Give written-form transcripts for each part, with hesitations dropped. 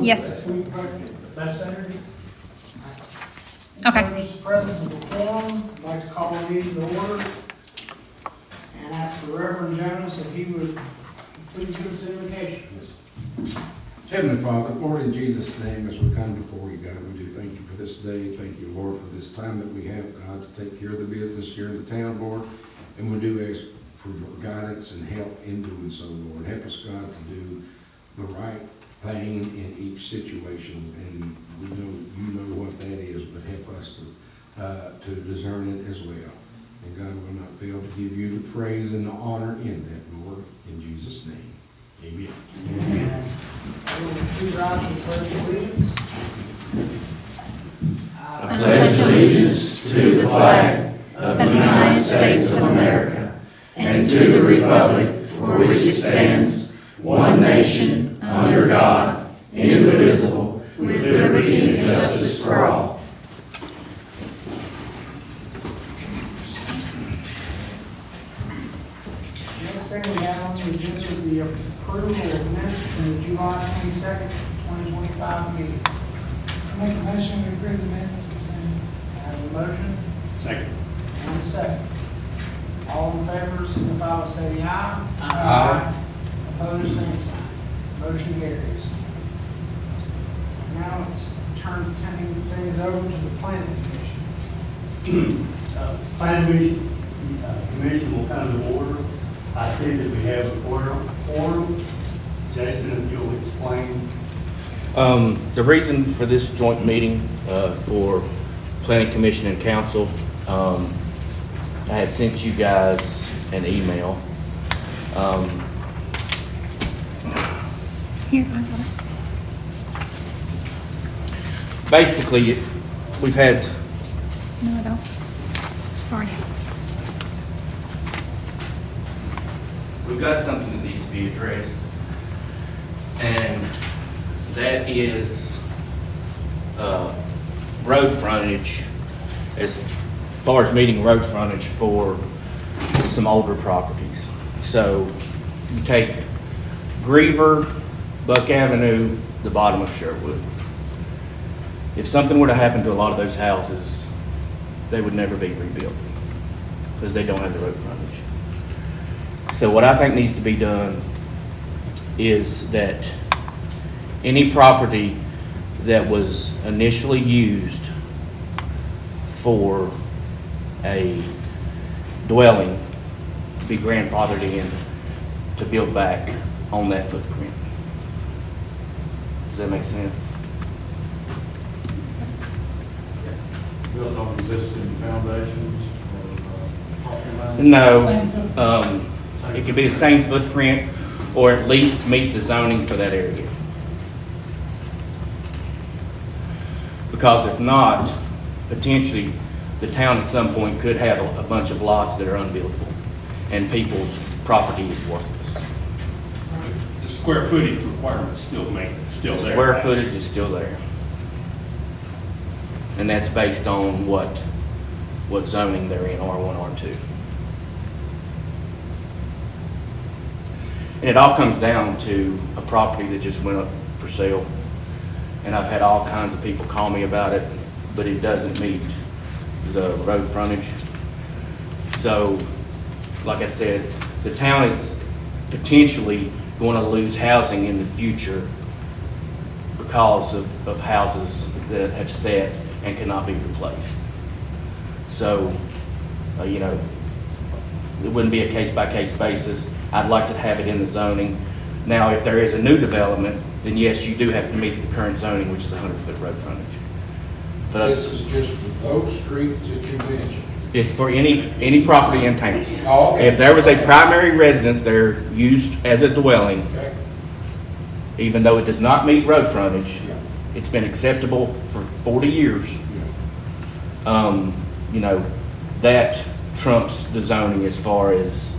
Yes. Is that Saturday? Okay. Mr. Presence of the forum, I'd like to call the meeting to order and ask the Reverend Jonas if he would please give us an invocation. Heavenly Father, Lord, in Jesus' name, as we come before you, God, we do thank you for this day. Thank you, Lord, for this time that we have, God, to take care of the business here in the town, Lord. And we do ask for guidance and help in doing so, Lord. Help us, God, to do the right thing in each situation. And we know you know what that is, but help us to discern it as well. And God will not fail to give you the praise and the honor in that, Lord, in Jesus' name. Amen. And please rise for the pledge of allegiance. I pledge allegiance to the flag of the United States of America and to the republic for which it stands, one nation, under God, indivisible, with liberty and justice for all. The next thing we have on the agenda is the approval of minutes from the July 22nd, 2025 meeting. I make a motion to approve the minutes as presented. I have a motion Second. and a second. All in favor, signify by stating aye. Aye. Opposed, same sign. Motion carries. Now it's turning things over to the planning commission. Planning Commission will come to order. I see that we have a quorum. Jason, if you'll explain. The reason for this joint meeting for Planning Commission and Council, I had sent you guys an email. Here, I got it. Basically, we've had No, I don't. Sorry. We've got something that needs to be addressed, and that is road frontage, as far as meeting road frontage for some older properties. So you take Griever, Buck Avenue, the bottom of Sherwood. If something were to happen to a lot of those houses, they would never be rebuilt because they don't have the road frontage. So what I think needs to be done is that any property that was initially used for a dwelling be grandfathered in to build back on that footprint. Does that make sense? Built on existing foundations or property lines? No, Same footprint. it could be the same footprint or at least meet the zoning for that area. Because if not, potentially, the town at some point could have a bunch of lots that are unbuildable and people's property is worthless. The square footage requirement's still there. Square right? footage is still there. And that's based on what zoning they're in, R1, R2. And it all comes down to a property that just went up for sale. And I've had all kinds of people call me about it, but it doesn't meet the road frontage. So, like I said, the town is potentially going to lose housing in the future because of houses that have set and cannot be replaced. So, it wouldn't be a case-by-case basis. I'd like to have it in the zoning. Now, if there is a new development, then yes, you do have to meet the current zoning, which is 100-foot road frontage. But This is just for those streets that you mentioned. it's for any property in town. Oh, okay. If there was a primary residence there used as a dwelling, Okay. even though it does not meet road frontage, Yeah. it's been acceptable for 40 years. That trumps the zoning as far as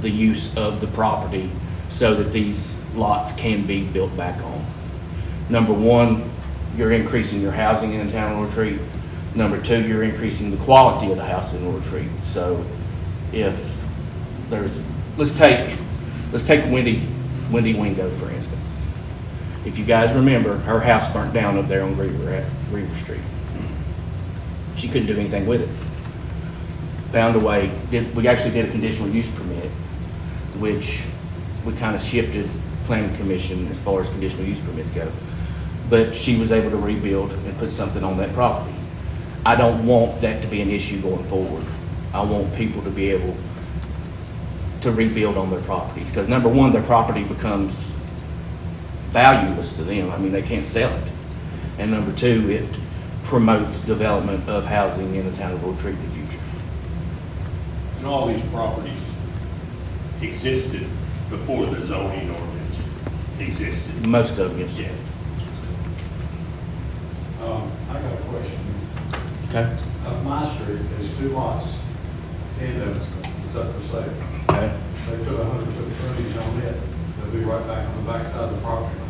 the use of the property so that these lots can be built back on. Number one, you're increasing your housing in the town of Retreat. Number two, you're increasing the quality of the house in Retreat. So if there's, let's take Wendy Wingo, for instance. If you guys remember, her house burnt down up there on Griever Street. She couldn't do anything with it. Found a way, we actually did a conditional use permit, which we kind of shifted planning commission as far as conditional use permits go. But she was able to rebuild and put something on that property. I don't want that to be an issue going forward. I want people to be able to rebuild on their properties, because number one, their property becomes valueless to them. I mean, they can't sell it. And number two, it promotes development of housing in the town of Oak Creek in the future. And all these properties existed before the zoning ordinance existed. Most of them, yes. Yeah. I got a question. Okay, Up my street, there's 2 lots. 10 of it's up for sale. okay. They put 100-foot frontage on it. They'll be right back on the back side of the property line.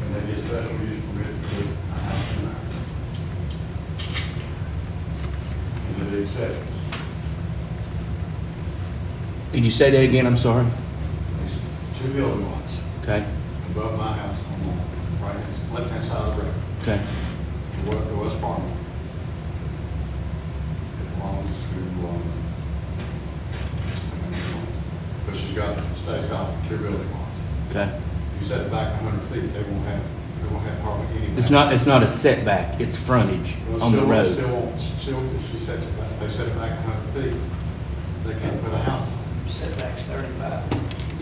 And they get special use permit to put a house in there. And they accept. Can you say that again? I'm sorry. There's 2 building lots Okay, above my house on the left-hand side of the road. okay. The West Farm. It belongs to, but she's got staked off 2 building lots. Okay. You set it back 100 feet, they won't have hardly any. It's not a setback, it's frontage Well, on the still- road. Still, if she sets it back, if they set it back 100 feet, they can't put a house on Setback's 35.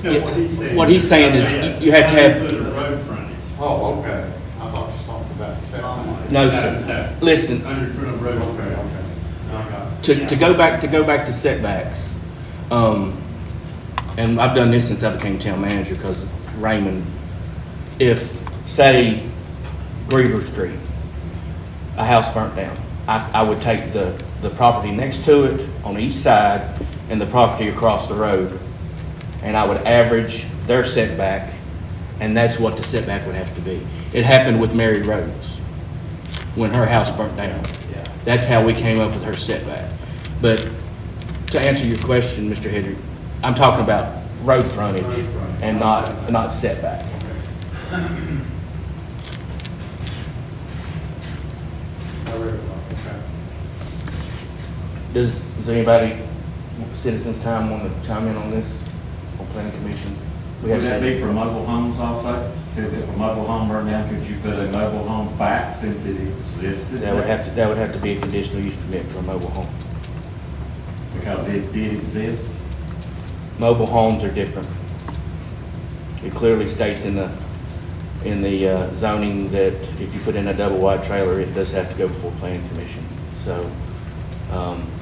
Yeah, what he's saying is you have to have, Road frontage. it. Oh, okay. I thought you talked about the setback. no, sir. Listen, 100 foot of road Okay, frontage. okay. Now I got it. to go back to setbacks, and I've done this since I became town manager, because Raymond, if, say, Griever Street, a house burnt down, I would take the property next to it on the east side and the property across the road, and I would average their setback, and that's what the setback would have to be. It happened with Mary Rhodes, when her house burnt down. That's how we came up with her setback. But to answer your question, Mr. Hedrick, I'm talking about road frontage Road frontage, and not setback. I read it wrong, okay. Does anybody, citizens time, want to chime in on this, on planning commission? We have Would that some- be for mobile homes also? So if a mobile home burned down, could you put a mobile home back since it existed? That would have to be a conditional use permit for a mobile home. Because it did exist? Mobile homes are different. It clearly states in the zoning that if you put in a double wide trailer, it does have to go before planning commission. So,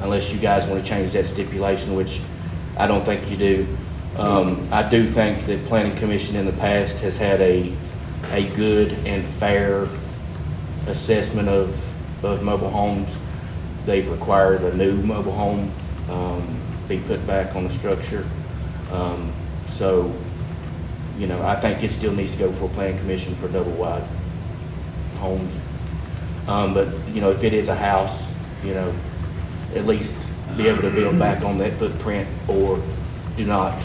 unless you guys want to change that stipulation, which I don't think you do. I do think that planning commission in the past has had a good and fair assessment of mobile homes. They've required a new mobile home, be put back on the structure. So, you know, I think it still needs to go for planning commission for double wide homes. But, you know, if it is a house, you know, at least be able to build back on that footprint, or do not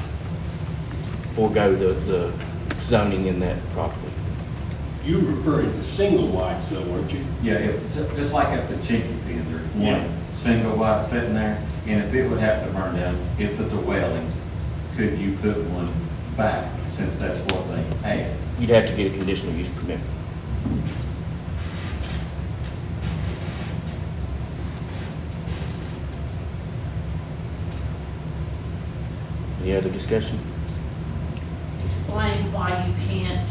forego the zoning in that property. You were referring to single wides though, weren't you? Yeah, just like at the Chinky Pen, there's Yeah. one single wide sitting there, and if it would have to burn down, it's a dwelling. Could you put one back, since that's what they had? You'd have to get a conditional use permit. Any other discussion? Explain why you can't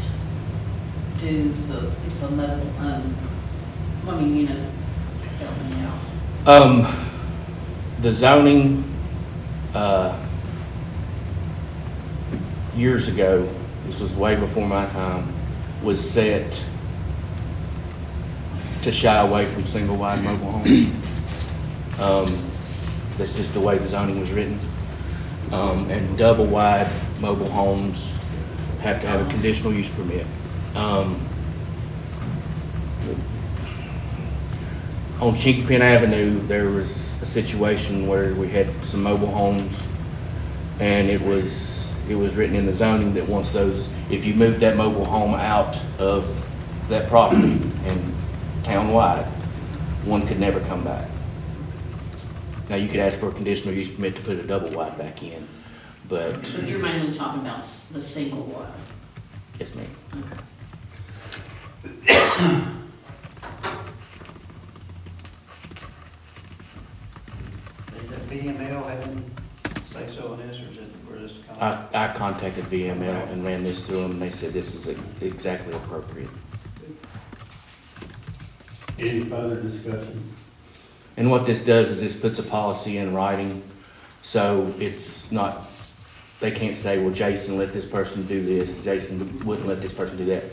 do the mobile home. I mean, you know, help me out. The zoning, years ago, this was way before my time, was set to shy away from single wide mobile homes. That's just the way the zoning was written. And double wide mobile homes have to have a conditional use permit. On Chinky Pen Avenue, there was a situation where we had some mobile homes, and it was written in the zoning that once those, if you move that mobile home out of that property and townwide, one could never come back. Now, you could ask for a conditional use permit to put a double wide back in, but, But you're mainly talking about the single wide. yes, ma'am. Okay. Is that VML having say so in this, or is it, we're just? I contacted VML and ran this through them, and they said this is exactly appropriate. Any further discussion? And what this does is this puts a policy in writing, so it's not, they can't say, well, Jason let this person do this, Jason wouldn't let this person do that.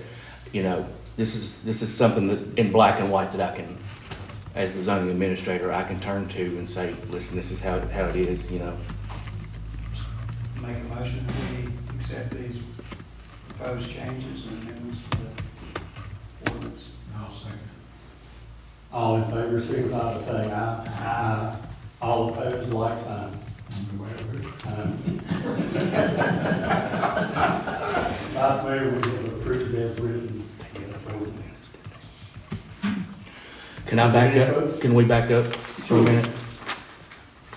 You know, this is something that, in black and white, that I can, as the zoning administrator, I can turn to and say, listen, this is how it is, you know. Make a motion that we accept these proposed changes and amendments to the ordinance. I'll second. All in favor, signify by saying aye. Aye. All opposed, like sign. Vice Mayor, we have approved as written. Can I back up? Can we back up for a minute?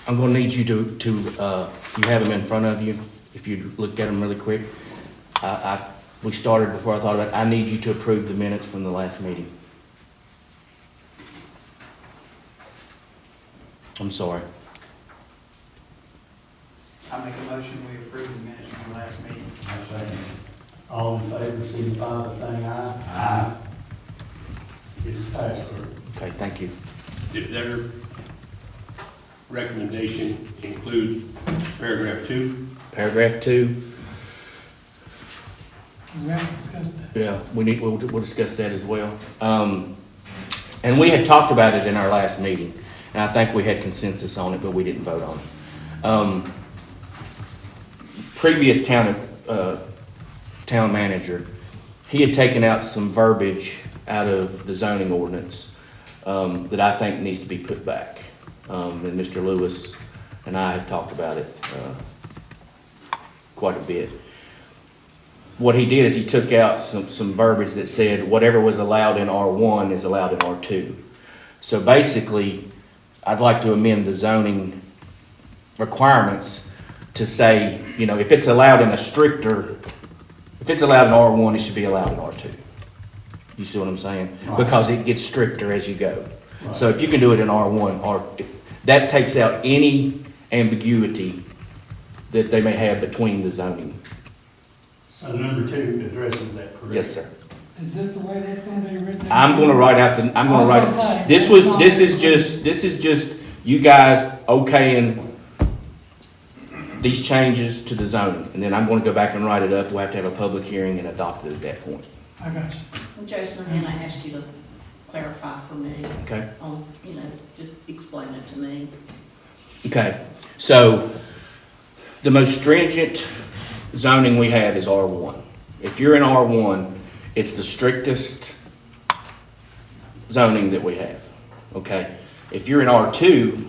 I'm gonna need you to, you have them in front of you, if you looked at them really quick. We started before I thought about it. I need you to approve the minutes from the last meeting. I'm sorry. I make a motion, we approve the minutes from the last meeting. I'll second. All in favor, signify by saying aye. Aye. It is passed, sir. Okay, thank you. Did their recommendation include paragraph 2? Paragraph 2, Because we haven't discussed that. yeah, we'll discuss that as well. And we had talked about it in our last meeting, and I think we had consensus on it, but we didn't vote on it. Previous town manager, he had taken out some verbiage out of the zoning ordinance that I think needs to be put back. And Mr. Lewis and I have talked about it quite a bit. What he did is he took out some verbiage that said whatever was allowed in R1 is allowed in R2. So basically, I'd like to amend the zoning requirements to say, you know, if it's allowed in if it's allowed in R1, it should be allowed in R2. You see what I'm saying? Right. Because it gets stricter as you go. So if you can do it in R1, that takes out any ambiguity that they may have between the zoning. So number 2 addresses that, correct? Yes, sir. Is this the way that's gonna be written? I'm gonna write out this is just you guys okaying these changes to the zoning, and then I'm gonna go back and write it up. We'll have to have a public hearing and adopt it at that point. I got you. Well, Jason, again, I asked you to clarify for me Okay? on, just explain it to me. Okay, so the most stringent zoning we have is R1. If you're in R1, it's the strictest zoning that we have, okay? If you're in R2,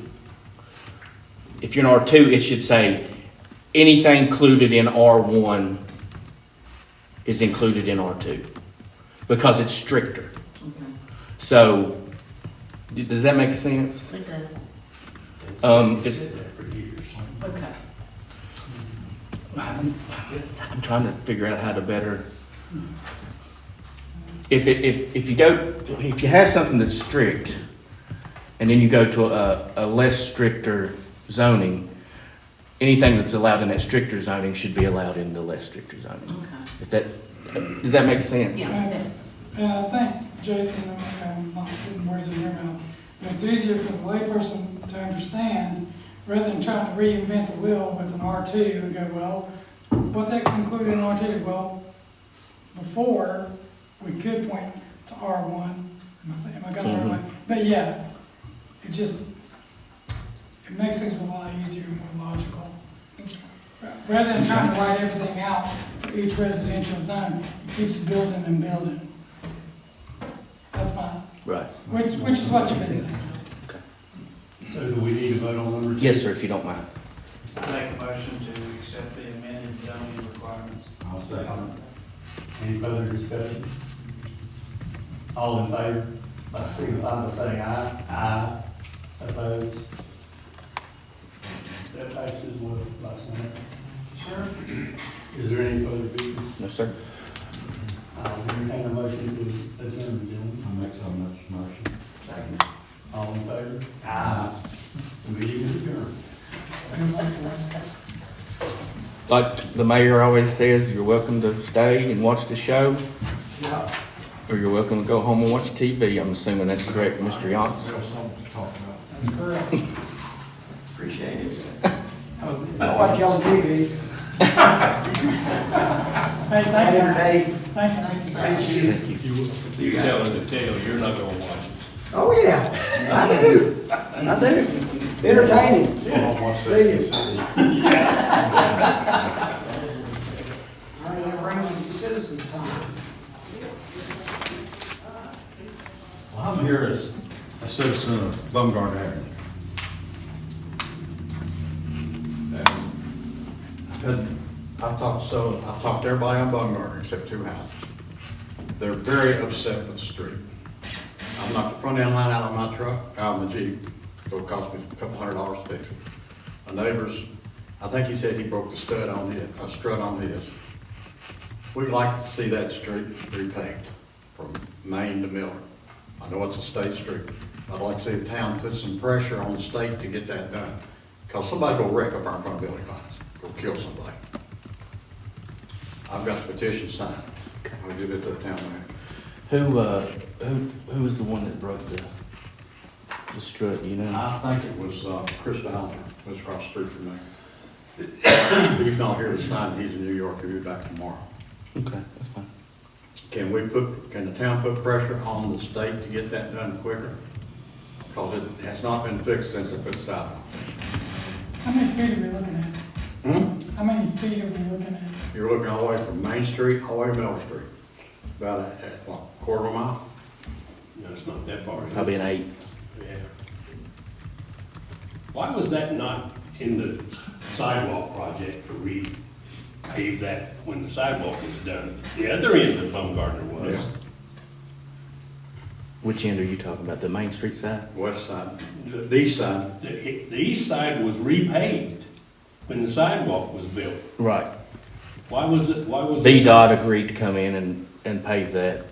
it should say anything included in R1 is included in R2, because it's stricter. Okay. So, does that make sense? It does. It's, Okay. I'm trying to figure out how to better. If you have something that's strict, and then you go to a less stricter zoning, anything that's allowed in that stricter zoning should be allowed in the less stricter zoning. Okay. Does that make sense? Yeah. And I think, Jason, I'm not putting words in your mouth, but it's easier for the layperson to understand, rather than trying to reinvent the wheel with an R2 and go, well, what the heck's included in R2? Well, before, we could point to R1. Am I got it right? But yeah, it makes things a lot easier and more logical. Rather than trying to write everything out for each residential zone, it keeps building and building. That's fine. Right. Which is what you've been saying. So do we need to vote on number 2? Yes, sir, if you don't mind. Make a motion to accept the amended zoning requirements. I'll second. Any further discussion? All in favor, signify by saying aye. Aye. Opposed? That passes with last night. Sure. Is there any further business? No, sir. I'll entertain a motion to adjourn, gentlemen. I make so much motion. All in favor? Aye. The meeting is adjourned. Like the mayor always says, you're welcome to stay and watch the show, Yeah. or you're welcome to go home and watch TV. I'm assuming that's correct, Mr. Yance. Something to talk about. That's correct. Appreciate it. I watch y'all on TV. Hey, thank you. Thank you. Thank you. Thank you. You tell the tale, you're not gonna watch it. Oh, yeah, I do. I do. Entertaining. I'll watch See you. that. All right, that brings us to citizens' time. Well, I'm here as a citizen of Bumgarner Avenue. And I've talked to everybody on Bumgarner except two houses. They're very upset with the street. I've knocked the front end line out of my truck, out of my Jeep. It'll cost me a couple $100 to fix it. My neighbors, I think he said he broke the strut on his. We'd like to see that street repaved from Main to Miller. I know it's a state street. I'd like to see the town put some pressure on the state to get that done. Because somebody will wreck up our front building lines, go kill somebody. I've got the petition signed. I'll give it to the town manager. Who was the one that broke the strut, you know? I think it was Chris Valenter, who's across the street from me. He's not here to sign, he's in New York, he'll be back tomorrow. Okay, that's fine. Can the town put pressure on the state to get that done quicker? Because it has not been fixed since they put sidewalks. How many feet are we looking at? How many feet are we looking at? You're looking all the way from Main Street, all the way to Middle Street. About a quarter of a mile? No, it's not that far. is it? Probably an 8. Yeah. Why was that not in the sidewalk project to repave that when the sidewalk was done? The other end of Bumgarner was. Yeah. Which end are you talking about? The Main Street side? West side, the east side. The east side was repaved when the sidewalk was built. Right. Why was it? VDOT agreed to come in and pave that.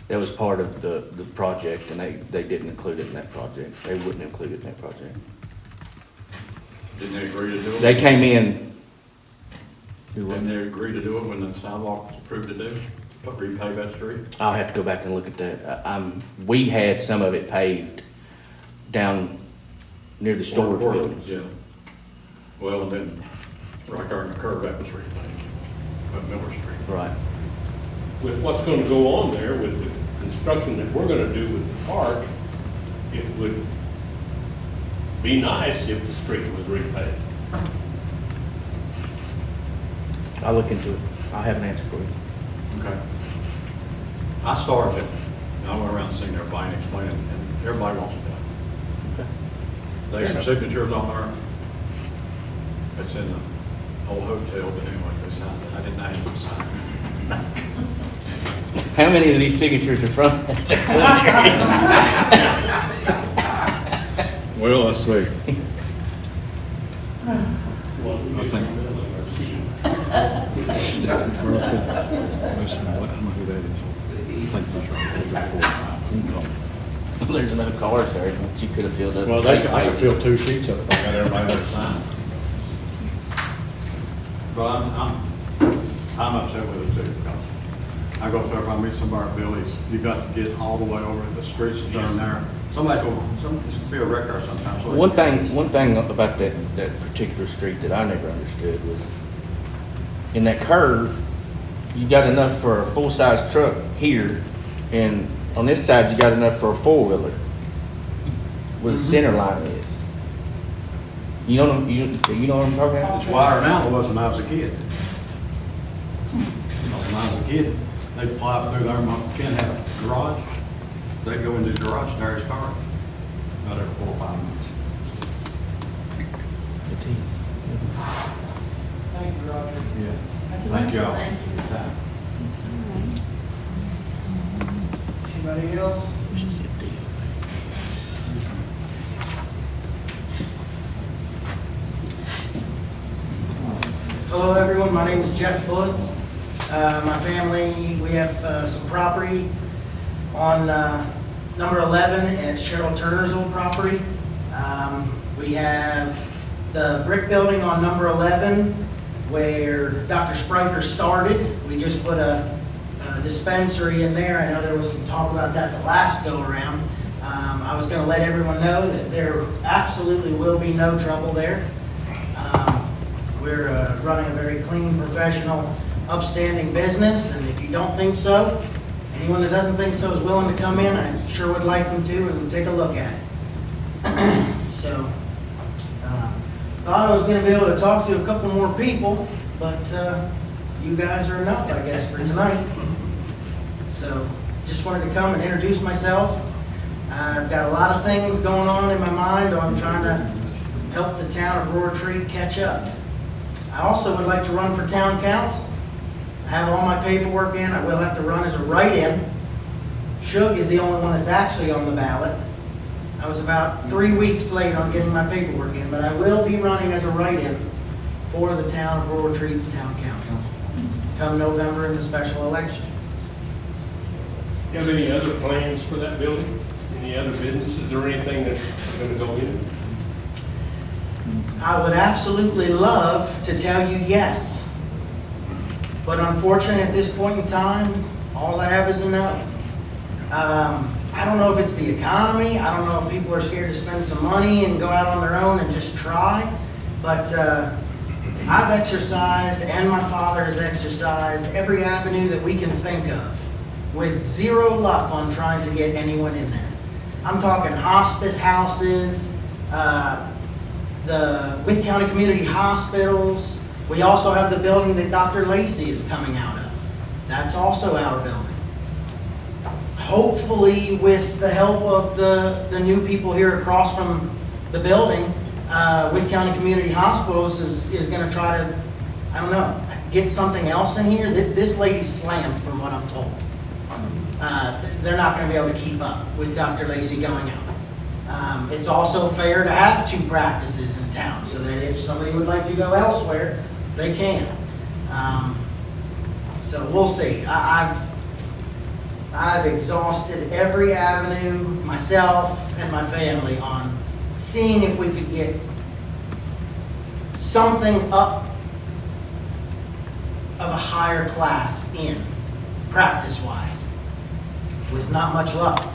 That was part of the project, and they didn't include it in that project. They wouldn't include it in that project. Didn't they agree to do it? They came in. Didn't they agree to do it when the sidewalk was approved to do? Repave that street? I'll have to go back and look at that. We had some of it paved down near the storage buildings. Yeah. Well, and then right there in the curve, that was repaved, but Miller Street. Right. With what's going to go on there, with the construction that we're going to do with the park, it would be nice if the street was repaved. I'll look into it. I'll have an answer for you. Okay. I started it, and I went around seeing everybody and explaining, and everybody wants it done. Okay. There's some signatures on there. It's in the old hotel, but anyway, they signed it. I didn't ask them to sign it. How many of these signatures are from? Well, let's see. Well, we I think- There's enough cars there that you could have filled up. Well, they could fill 2 sheets of it, I got everybody to sign. But I'm upset with it too, because I go through, if I meet somebody at Billy's, you got to get all the way over, the streets are down there. This could be a wreck there sometimes. So One thing about that particular street that I never understood was, in that curve, you got enough for a full-size truck here, and on this side, you got enough for a four-wheeler, where the center line is. You know what I'm talking about? It's wider now than it was when I was a kid. When I was a kid, they'd fly up through there, my kid had a garage, they'd go into the garage and there his car, about every 4 or 5 months. It is. Thank you, Roger. Yeah. Thank y'all. Thank you. Time. Anybody else? Hello, everyone. My name is Jeff Bullets. My family, we have some property on number 11 at Cheryl Turner's old property. We have the brick building on number 11 where Dr. Spriker started. We just put a dispensary in there. I know there was some talk about that the last go around. I was going to let everyone know that there absolutely will be no trouble there. We're running a very clean, professional, upstanding business, and if you don't think so, anyone that doesn't think so is willing to come in. I sure would like them to and take a look at it. So, thought I was going to be able to talk to a couple more people, but you guys are enough, I guess, for tonight. So, just wanted to come and introduce myself. I've got a lot of things going on in my mind. I'm trying to help the town of Roar Tree catch up. I also would like to run for town council. I have all my paperwork in. I will have to run as a write-in. Shug is the only one that's actually on the ballot. I was about 3 weeks late on getting my paperwork in, but I will be running as a write-in for the town of Roar Tree's town council come November in the special election. You have any other plans for that building? Any other businesses or anything that's going to go in? I would absolutely love to tell you yes. But unfortunately, at this point in time, all I have is a no. I don't know if it's the economy. I don't know if people are scared to spend some money and go out on their own and just try. But I've exercised, and my father has exercised, every avenue that we can think of with zero luck on trying to get anyone in there. I'm talking hospice houses, the Wythe County Community Hospitals. We also have the building that Dr. Lacey is coming out of. That's also our building. Hopefully, with the help of the new people here across from the building, Wythe County Community Hospitals is going to try to, I don't know, get something else in here. This lady's slammed from what I'm told. They're not going to be able to keep up with Dr. Lacey going out. It's also fair to have 2 practices in town so that if somebody would like to go elsewhere, they can. So we'll see. I've exhausted every avenue, myself and my family, on seeing if we could get something up of a higher class in, practice-wise, with not much luck.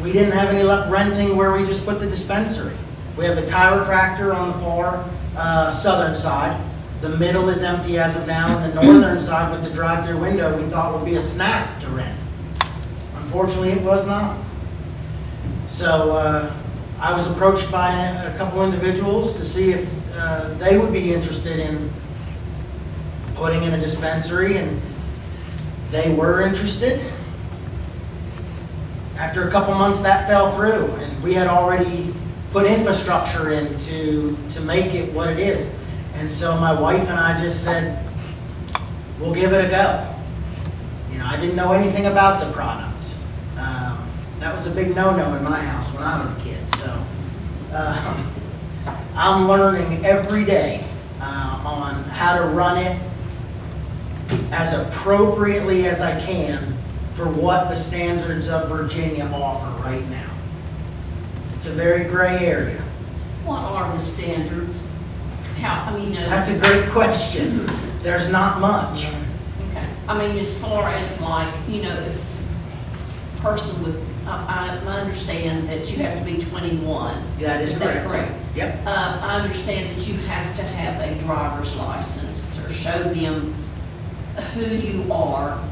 We didn't have any luck renting where we just put the dispensary. We have the chiropractor on the far southern side. The middle is empty as of now, and the northern side with the drive-through window we thought would be a snap to rent. Unfortunately, it was not. So I was approached by a couple individuals to see if they would be interested in putting in a dispensary, and they were interested. After a couple months, that fell through, and we had already put infrastructure in to make it what it is. And so my wife and I just said, we'll give it a go. You know, I didn't know anything about the product. That was a big no-no in my house when I was a kid. So I'm learning every day on how to run it as appropriately as I can for what the standards of Virginia offer right now. It's a very gray area. What are the standards? That's a great question. There's not much. Okay. I mean, as far as like, if a person with, I understand that you have to be 21. That is that correct. Yep. I understand that you have to have a driver's license to show them who you are,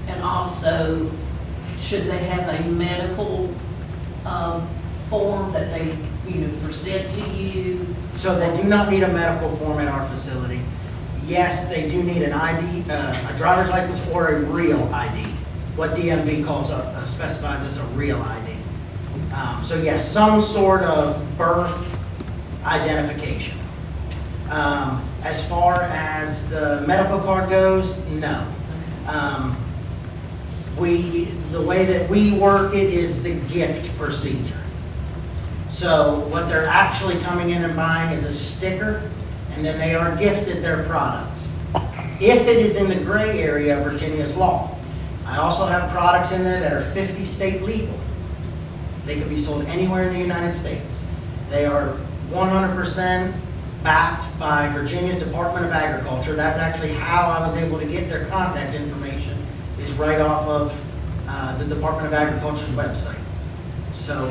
and also should they have a medical form that they present to you? So they do not need a medical form at our facility. Yes, they do need an ID, a driver's license or a real ID. What DMV specifies as a real ID. So yes, some sort of birth identification. As far as the medical card goes, no. The way that we work it is the gift procedure. So what they're actually coming in and buying is a sticker, and then they are gifted their product. If it is in the gray area of Virginia's law. I also have products in there that are 50 state legal. They could be sold anywhere in the United States. They are 100% backed by Virginia's Department of Agriculture. That's actually how I was able to get their contact information, is right off of the Department of Agriculture's website. So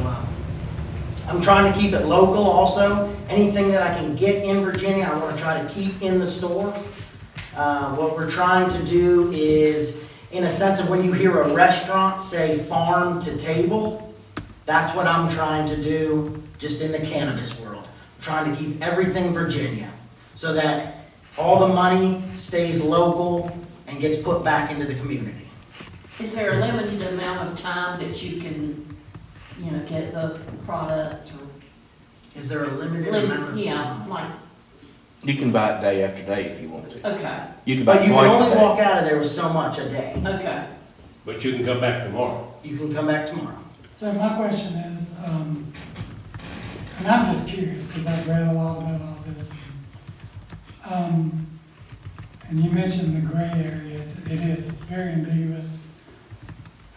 I'm trying to keep it local also. Anything that I can get in Virginia, I want to try to keep in the store. What we're trying to do is, in a sense of when you hear a restaurant say farm to table, that's what I'm trying to do just in the cannabis world. I'm trying to keep everything Virginia so that all the money stays local and gets put back into the community. Is there a limited amount of time that you can, get the product or? Is there a limited amount of Yeah, time? like, You can buy it day after day if you want to. okay, You can buy But it you can twice a only day. walk out of there with so much a day. okay. But you can come back tomorrow. You can come back tomorrow. So my question is, and I'm just curious, because I've read a lot about all this. And you mentioned the gray areas. It's very ambiguous.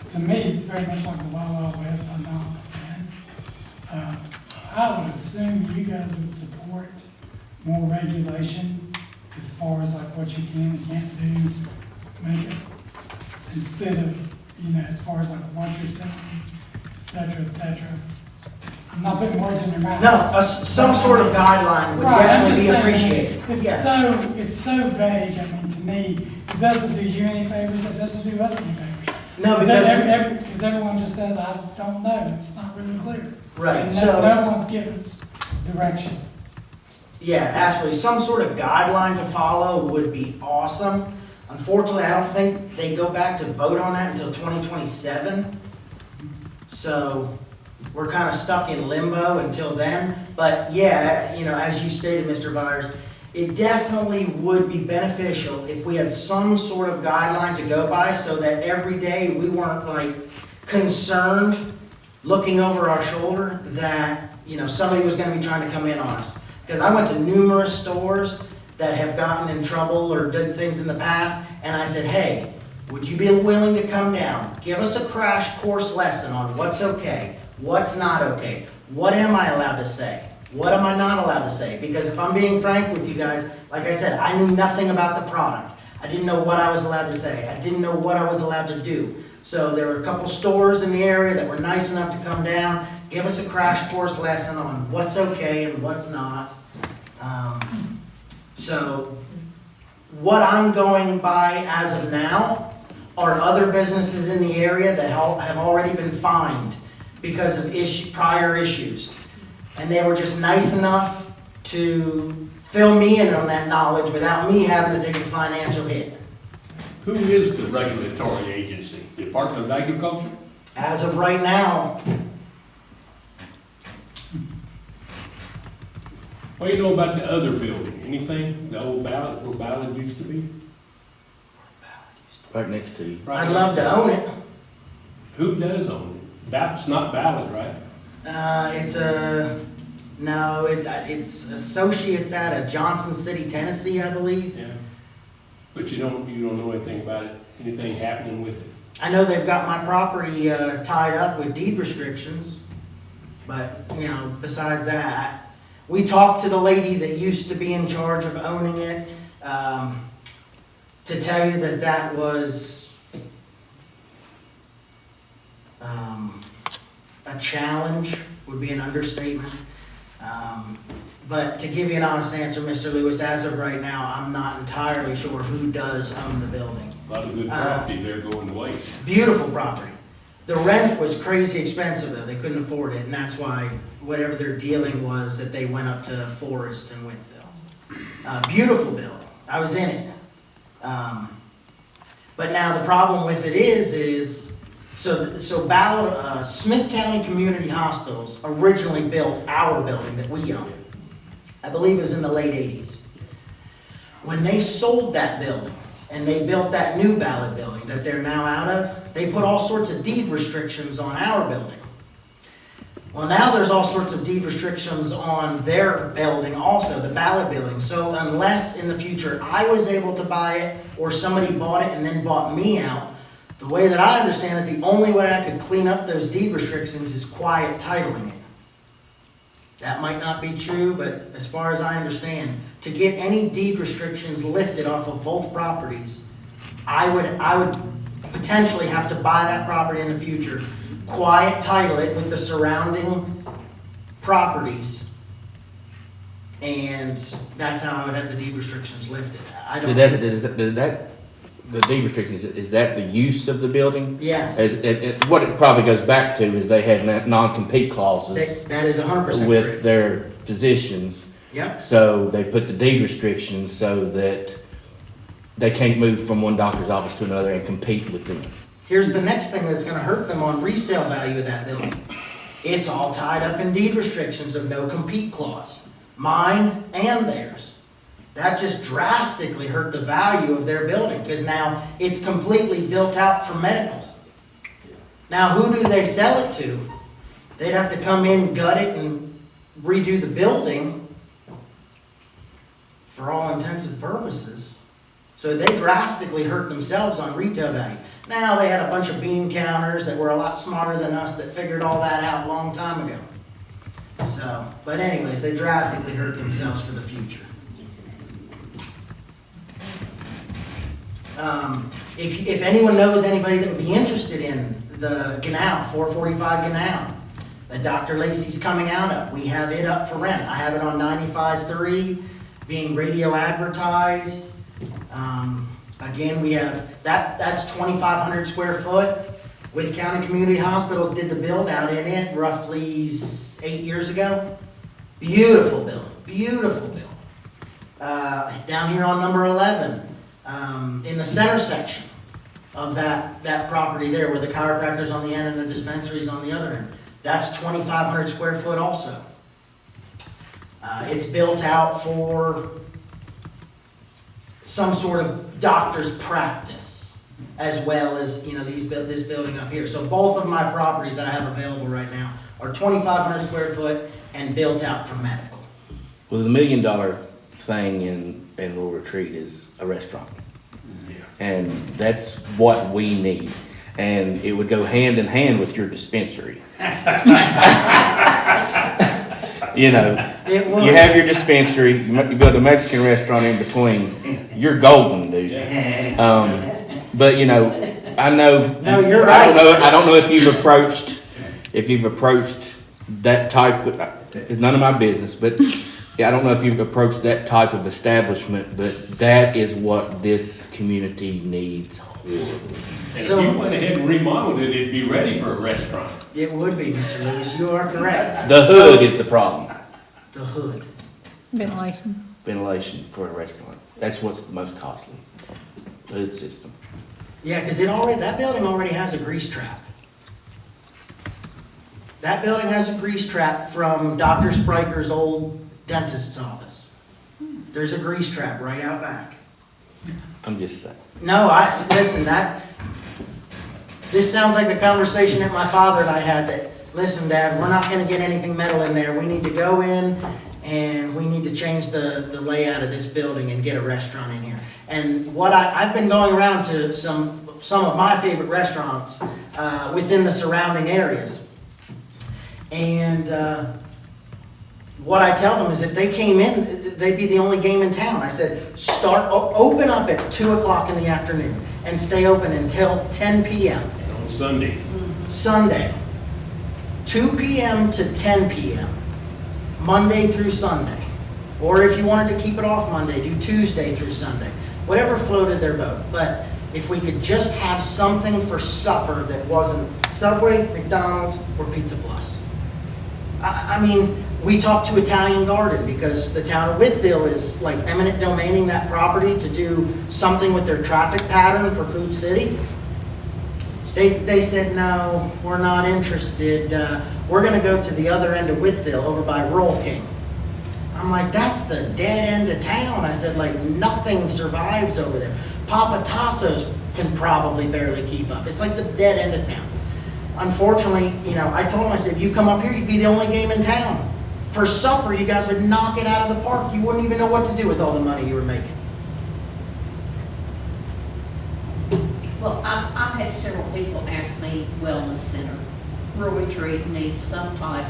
To me, it's very much like the Wild Wild West. I'm not a fan. I would assume you guys would support more regulation as far as like what you can and can't do, make it, instead of, as far as like what you're selling, et cetera, et cetera. I'm not putting words in your mouth. No, some sort of guideline would Right, I'm definitely just be saying, appreciated. it's Yeah. it's so vague, I mean, to me, it doesn't do you any favors, it doesn't do us any favors. No, Because because, everyone just says, I don't know, it's not really clear. right, And so. no one's giving us direction. Yeah, absolutely. Some sort of guideline to follow would be awesome. Unfortunately, I don't think they go back to vote on that until 2027. So we're kind of stuck in limbo until then. But yeah, as you stated, Mr. Byers, it definitely would be beneficial if we had some sort of guideline to go by so that every day we weren't like concerned, looking over our shoulder that, somebody was going to be trying to come in on us. Because I went to numerous stores that have gotten in trouble or did things in the past, and I said, hey, would you be willing to come down? Give us a crash course lesson on what's okay, what's not okay, what am I allowed to say, what am I not allowed to say? Because if I'm being frank with you guys, like I said, I knew nothing about the product. I didn't know what I was allowed to say. I didn't know what I was allowed to do. So there were a couple stores in the area that were nice enough to come down, give us a crash course lesson on what's okay and what's not. So what I'm going by as of now are other businesses in the area that have already been fined because of prior issues. And they were just nice enough to fill me in on that knowledge without me having to take a financial hit. Who is the regulatory agency? Department of Agriculture? As of right now, What do you know about the other building? Anything? The old Ballard, where Ballard used to be? Right next to you. Right I'd love to own it. Who does own it? That's not Ballard, right? It's associates out of Johnson City, Tennessee, I believe. Yeah. But you don't know anything about it, anything happening with it? I know they've got my property tied up with deed restrictions, but, besides that, we talked to the lady that used to be in charge of owning it, to tell you that was a challenge would be an understatement. But to give you an honest answer, Mr. Lewis, as of right now, I'm not entirely sure who does own the building. A lot of good property there going to waste. Beautiful property. The rent was crazy expensive though, they couldn't afford it, and that's why whatever their dealing was, that they went up to Forest and Winfield. Beautiful building, I was in it. But now the problem with it is, Smith County Community Hospitals originally built our building that we own. I believe it was in the late 80s. When they sold that building and they built that new Ballad building that they're now out of, they put all sorts of deed restrictions on our building. Well, now there's all sorts of deed restrictions on their building also, the Ballad building. So unless in the future I was able to buy it or somebody bought it and then bought me out, the way that I understand it, the only way I could clean up those deed restrictions is quiet titling it. That might not be true, but as far as I understand, to get any deed restrictions lifted off of both properties, I would potentially have to buy that property in the future, quiet title it with the surrounding properties, and that's how I would have the deed restrictions lifted. I don't. Does that, the deed restrictions, is that the use of the building? Yes. What it probably goes back to is they had non-compete clauses That is 100% with correct. their positions. Yep. So they put the deed restrictions so that they can't move from one doctor's office to another and compete with them. Here's the next thing that's gonna hurt them on resale value of that building. It's all tied up in deed restrictions of no compete clause, mine and theirs. That just drastically hurt the value of their building, because now it's completely built out for medical. Now, who do they sell it to? They'd have to come in, gut it, and redo the building for all intents and purposes. So they drastically hurt themselves on retail value. Now, they had a bunch of bean counters that were a lot smarter than us that figured all that out a long time ago. So, but anyways, they drastically hurt themselves for the future. If anyone knows anybody that would be interested in the Ganao, 445 Ganao, that Dr. Lacey's coming out of, we have it up for rent. I have it on 95.3, being radio advertised. Again, we have, that's 2,500 square foot. With County Community Hospitals, did the build out in it roughly 8 years ago. Beautiful building, beautiful building. Down here on number 11, in the center section of that property there, where the chiropractor's on the end and the dispensary's on the other end. That's 2,500 square foot also. It's built out for some sort of doctor's practice, as well as, this building up here. So both of my properties that I have available right now are 2,500 square foot and built out for medical. Well, the $1 million thing in Little Retreat is a restaurant. And that's what we need. And it would go hand in hand with your dispensary. It would. You have your dispensary, you build a Mexican restaurant in between, you're golden, dude. But I know. No, you're right. I don't know if you've approached that type, it's none of my business, but I don't know if you've approached that type of establishment, but that is what this community needs horribly. And So- if you went ahead and remodeled it, it'd be ready for a restaurant. It would be, Mr. Lewis, you are correct. The hood is the problem, The hood. Ventilation. ventilation for a restaurant. That's what's the most costly, the hood system. Yeah, because that building already has a grease trap. That building has a grease trap from Dr. Spriker's old dentist's office. There's a grease trap right out back. I'm just saying. No, listen, this sounds like a conversation that my father and I had that, listen, Dad, we're not gonna get anything metal in there. We need to go in and we need to change the layout of this building and get a restaurant in here. And I've been going around to some of my favorite restaurants within the surrounding areas. And what I tell them is if they came in, they'd be the only game in town. I said, open up at 2 o'clock in the afternoon and stay open until 10 p.m. And on Sunday, Sunday, 2 p.m. to 10 p.m., Monday through Sunday. Or if you wanted to keep it off Monday, do Tuesday through Sunday. Whatever floated their boat. But if we could just have something for supper that wasn't Subway, McDonald's, or Pizza Plus. I mean, we talked to Italian Garden because the town of Whitfield is like eminent domaining that property to do something with their traffic pattern for Food City. They said, no, we're not interested. We're going to go to the other end of Whitfield over by Roll King. I'm like, that's the dead end of town. I said, like, nothing survives over there. Papa Tasso's can probably barely keep up. It's like the dead end of town. Unfortunately, you know, I told him, I said, if you come up here, you'd be the only game in town. For supper, you guys would knock it out of the park. You wouldn't even know what to do with all the money you were making. Well, I've had several people ask me wellness center. Rural Retreat needs some type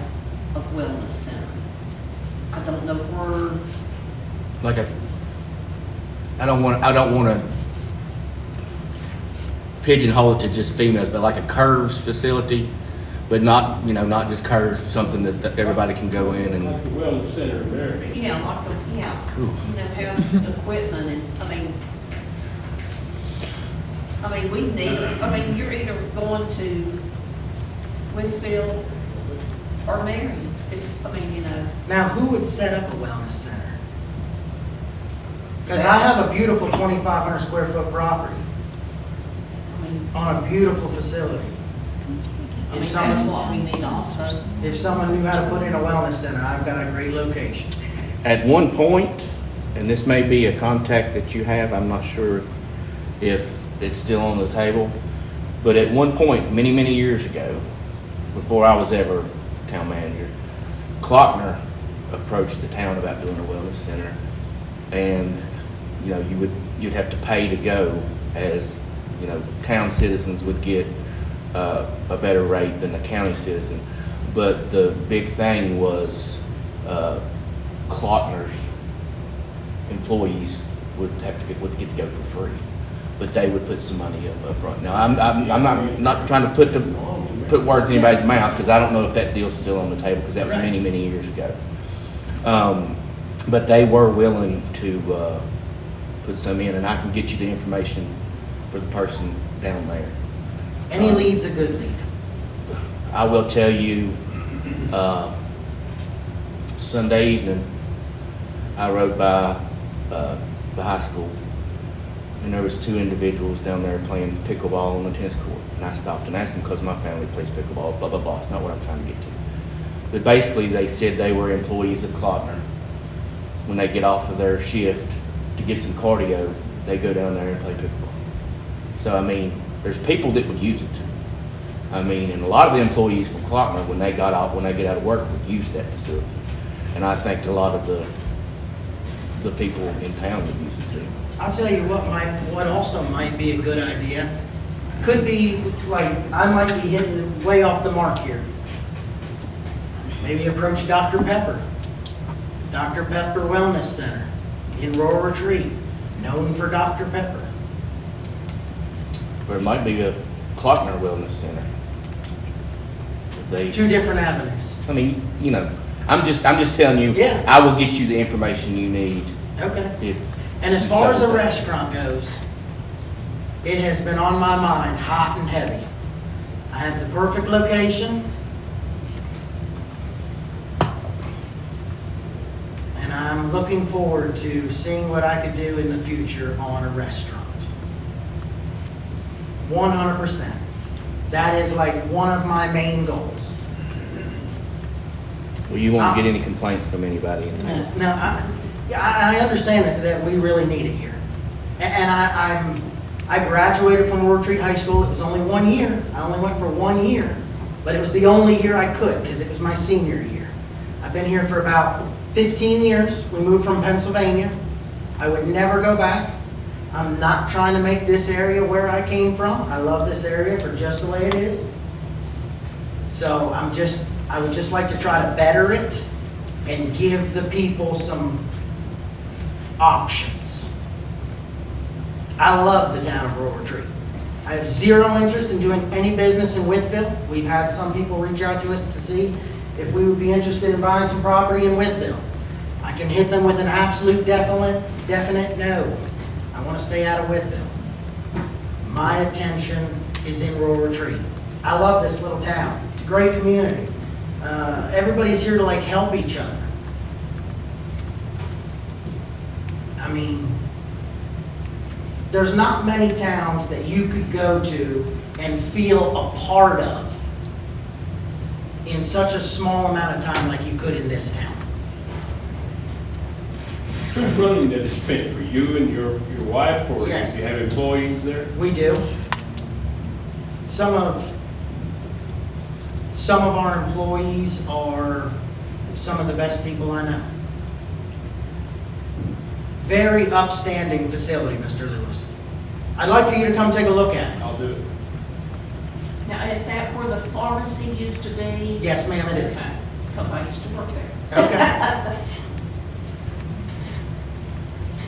of wellness center. I don't know where, Like I don't want to pigeonhole it to just females, but like a curves facility, but not, you know, not just curves, something that everybody can go in Like and, the wellness center in Marion. yeah, like the, yeah, Cool. you know, have equipment and, we need, you're either going to Winfield or Marion. It's, you know, Now, who would set up a wellness center? Because I have a beautiful 2,500 square foot property on a beautiful facility. If that's what someone, we need also. if someone knew how to put in a wellness center, I've got a great location. at one point, and this may be a contact that you have, I'm not sure if it's still on the table, but at one point, many, many years ago, before I was ever town manager, Klockner approached the town about doing a wellness center, and, you know, you'd have to pay to go, as, you know, town citizens would get a better rate than the county citizen. But the big thing was Klockner's employees would get to go for free, but they would put some money up front. Now, I'm not trying to put words in anybody's mouth, because I don't know if that deal's still on the table, because that was many, many years ago. But they were willing to put some in, and I can get you the information for the person down there. Any lead's a good lead. I will tell you, Sunday evening, I rode by the high school, and there was two individuals down there playing pickleball on the tennis court. And I stopped and asked them, because my family plays pickleball, blah, blah, blah. It's not what I'm trying to get to. But basically, they said they were employees of Klockner. When they get off of their shift to get some cardio, they go down there and play pickleball. So, there's people that would use it. And a lot of the employees from Klockner, when they get out of work, would use that facility. And I think a lot of the people in town would use it too. I'll tell you what also might be a good idea. Could be, like, I might be hitting way off the mark here. Maybe approach Dr. Pepper. Dr. Pepper Wellness Center in Rural Retreat, known for Dr. Pepper. Or it might be a Klockner Wellness Center. Two different avenues. You know, I'm just telling you, Yeah. I will get you the information you need Okay. if. And as far as a restaurant goes, it has been on my mind, hot and heavy. I have the perfect location. And I'm looking forward to seeing what I could do in the future on a restaurant. 100%. That is like one of my main goals. Well, you won't get any complaints from anybody in town. Now, I understand that we really need it here. And I graduated from Rural Retreat High School. It was only 1 year. I only went for 1 year. But it was the only year I could, because it was my senior year. I've been here for about 15 years. We moved from Pennsylvania. I would never go back. I'm not trying to make this area where I came from. I love this area for just the way it is. So I would just like to try to better it and give the people some options. I love the town of Rural Retreat. I have zero interest in doing any business in Wytheville. We've had some people reach out to us to see if we would be interested in buying some property in Wytheville. I can hit them with an absolute definite no. I want to stay out of Wytheville. My attention is in Rural Retreat. I love this little town. It's a great community. Everybody's here to help each other. There's not many towns that you could go to and feel a part of in such a small amount of time like you could in this town. Who's running the dispensary? You and your wife, or do Yes. you have employees there? We do. Some of our employees are some of the best people I know. Very upstanding facility, Mr. Lewis. I'd like for you to come take a look at it. I'll do it. Now, is that where the pharmacy used to be? Yes, ma'am, it is. Because I used to work there. Okay.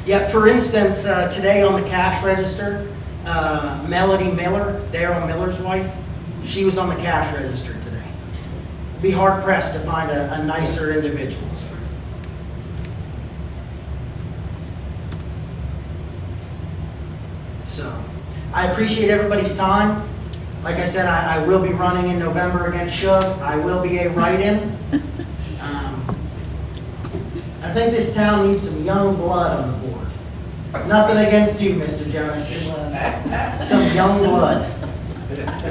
Yeah, for instance, today on the cash register, Melody Miller, Daryl Miller's wife, she was on the cash register today. Be hard pressed to find a nicer individual. So, I appreciate everybody's time. Like I said, I will be running in November against Shug. I will be a write-in. I think this town needs some young blood on the board. Nothing against you, Mr. Jonas, just some young blood.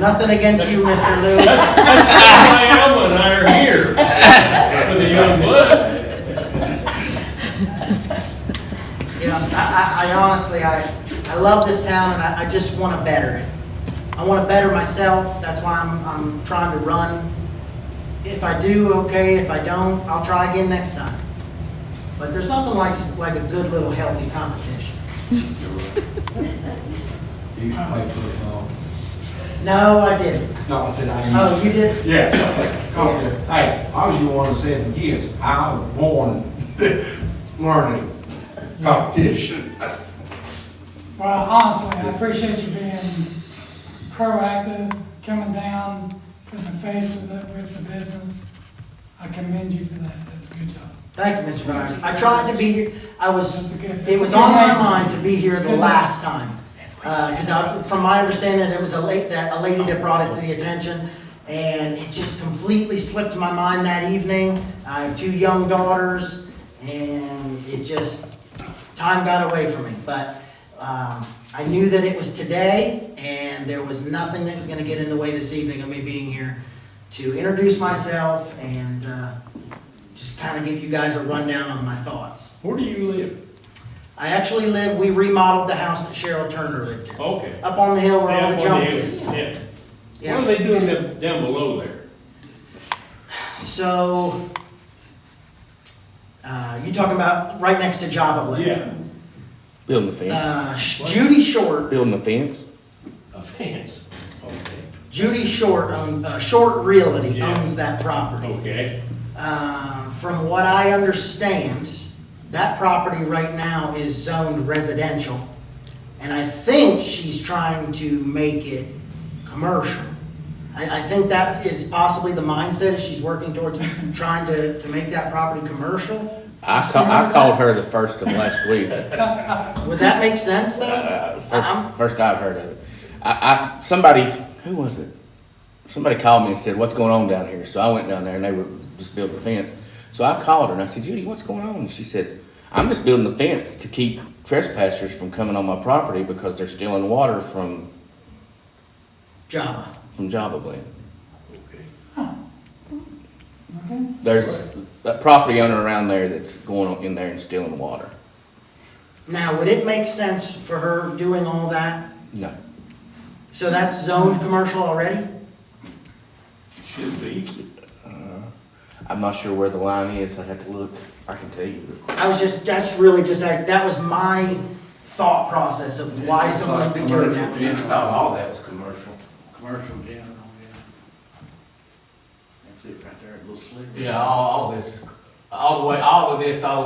Nothing against you, Mr. Lewis. That's why Alma and I are here, for the young blood. Yeah, I honestly, I love this town and I just want to better it. I want to better myself, that's why I'm trying to run. If I do, okay, if I don't, I'll try again next time. But there's nothing like a good little healthy competition. You used to play football. No, I didn't. No, I said I used to. Oh, you did? Yes. Hey, I was your one of 7 kids. I was born learning competition. Well, honestly, I appreciate you being proactive, coming down, putting a face with the business. I commend you for that. That's a good job. Thank you, Mr. Myers. I tried to be here, it was that's on a my good mind to be here the Good last time. Because from my understanding, it was a lady that brought it to the attention, and it just completely slipped my mind that evening. I have 2 young daughters, and it just, time got away from me. But I knew that it was today, and there was nothing that was gonna get in the way this evening of me being here to introduce myself and just kind of give you guys a rundown on my thoughts. Where do you live? I actually we remodeled the house that Cheryl Turner lived in. Okay. Up on the hill where all the Yeah, junk well, is. Yeah. Yeah. What are they doing down below there? So, you talking about right next to Java Blend? Yeah, Building the fence. Judy Short, Building the fence. a fence. Okay. Judy Short, Short Realty Yeah. owns that property. Okay. From what I understand, that property right now is zoned residential. And I think she's trying to make it commercial. I think that is possibly the mindset, is she's working towards trying to make that property commercial. I called her the first of last week. Would that make sense though? First I've heard of it. Somebody, who was it? Somebody called me and said, what's going on down here? So I went down there and they were just building the fence. So I called her and I said, Judy, what's going on? And she said, I'm just building the fence to keep trespassers from coming on my property because they're stealing water from Java. Java Blend. Okay. Okay? There's a property owner around there that's going in there and stealing water. Now, would it make sense for her doing all that? No. So that's zoned commercial already? Should be. I'm not sure where the line is. I have to look. I can tell you. That was my thought process of why someone would be doing that. All that was commercial. Commercial general, yeah. That's it right there, a little sliver. Yeah, all this, all the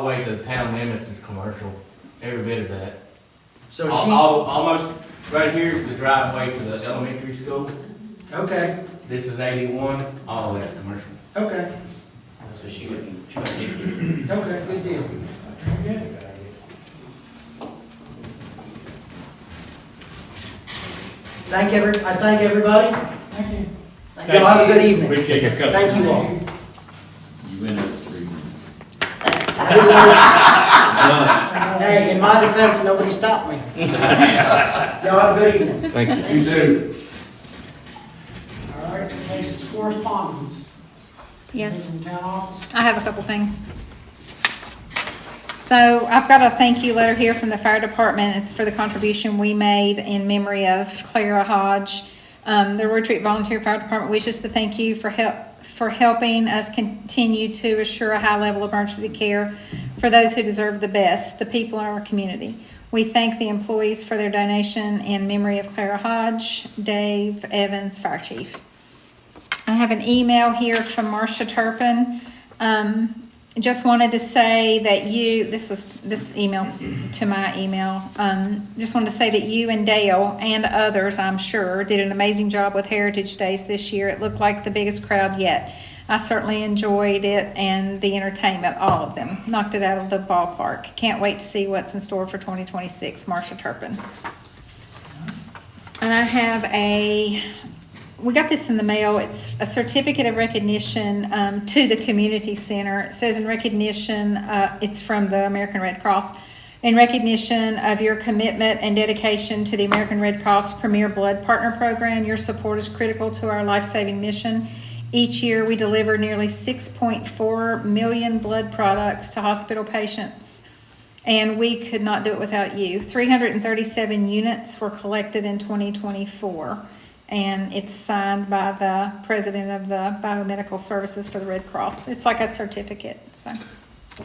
way to the town limits is commercial. Every bit of that. So Almost, right here is the driveway to the elementary school. okay, This is 81, all that's commercial. okay, So she wouldn't get it. okay, good deal. Very good. I thank everybody. Thank you. Y'all have a good evening. Appreciate your coming. Thank you all. You went up 3 minutes. I didn't want- Hey, in my defense, nobody stopped me. Y'all have a good evening. Thank you. You do. All right, next correspondence. Yes, From town office. I have a couple things. So I've got a thank you letter here from the fire department. It's for the contribution we made in memory of Clara Hodge. The Retreat Volunteer Fire Department wishes to thank you for helping us continue to assure a high level of emergency care for those who deserve the best, the people in our community. We thank the employees for their donation in memory of Clara Hodge, Dave Evans, Fire Chief. I have an email here from Marcia Turpin. Just wanted to say that this email's to my email. Just wanted to say that you and Dale and others, I'm sure, did an amazing job with Heritage Days this year. It looked like the biggest crowd yet. I certainly enjoyed it and the entertainment, all of them. Knocked it out of the ballpark. Can't wait to see what's in store for 2026. Marcia Turpin. And I have we got this in the mail. It's a certificate of recognition to the community center. It says in recognition, it's from the American Red Cross. In recognition of your commitment and dedication to the American Red Cross Premier Blood Partner Program, your support is critical to our life-saving mission. Each year, we deliver nearly 6.4 million blood products to hospital patients, and we could not do it without you. 337 units were collected in 2024. And it's signed by the president of the Biomedical Services for the Red Cross. It's like a certificate, so.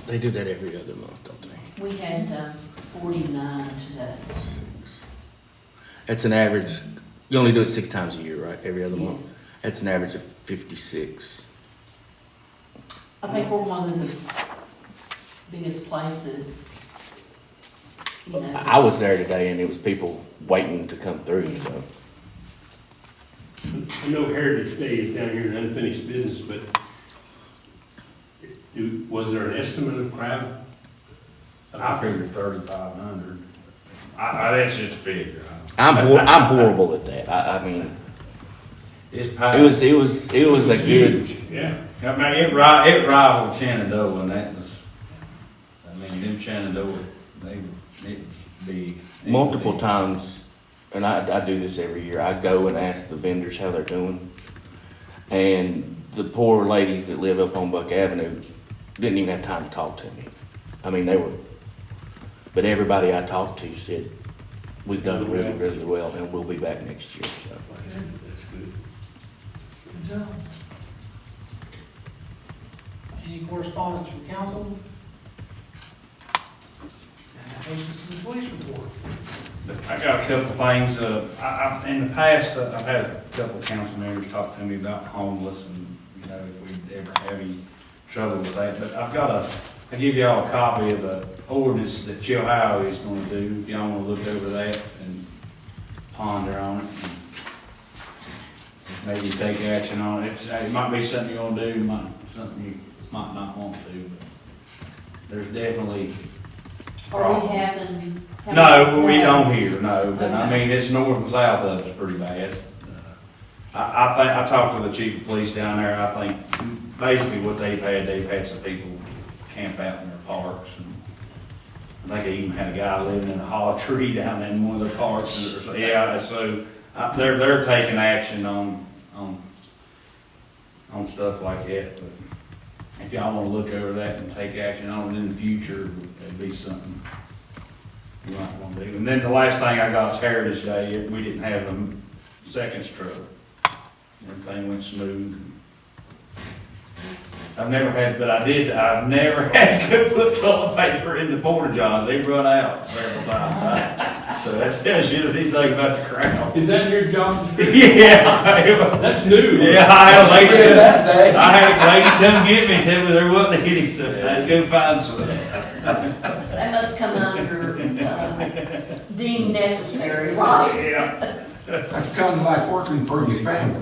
They do that every other month, don't they? We had 49 today. That's an average, you only do it 6 times a year, right? Every other month? That's an average of 56. I think we're one of the biggest places, you know. I was there today and it was people waiting to come through, so. I know Heritage Day is down here in unfinished business, but was there an estimate of crowd? I figured 3,500. That's just a figure. I'm horrible at that. I mean, It's it packed. was a good. Huge, yeah. I mean, it rivaled Shenandoah, and that was, I mean, them Shenandoah, it was big. Multiple times, and I do this every year, I go and ask the vendors how they're doing. And the poor ladies that live up on Buck Avenue didn't even have time to talk to me. I mean, but everybody I talked to said, we've done really, really well, and we'll be back next year, so. That's good. Good job. Any correspondence from council? And that takes us to the police report. I got a couple things, in the past, I've had a couple council members talk to me about homeless and, you know, if we ever have any trouble with that, but I'll give y'all a copy of the ordinance that Ohio is gonna do, if y'all wanna look over that and ponder on it. And maybe take action on it, it might be something you wanna do, something you might not want to, but there's definitely. Are we having? No, we don't here, no, but I Okay. mean, it's north and south of it's pretty bad. I talked to the chief of police down there, I think basically what they've had some people camp out in their parks. And I think they even had a guy living in a hollow tree down in one of their parks. So, yeah, so they're taking action on stuff like that. But if y'all wanna look over that and take action on it in the future, it'd be something you might want to do. And then the last thing I got is Heritage Day. We didn't have a seconds truck. Everything went smooth. I've never had to go put toilet paper in the porta johns. They run out several times. So that tells you anything about the crowd. Is that your job description? Yeah. That's new. Yeah, I had a lady come get me, tell me there wasn't any, so I had to go find some. That must come under deemed necessary, right? Yeah. That's kind of like working for your family.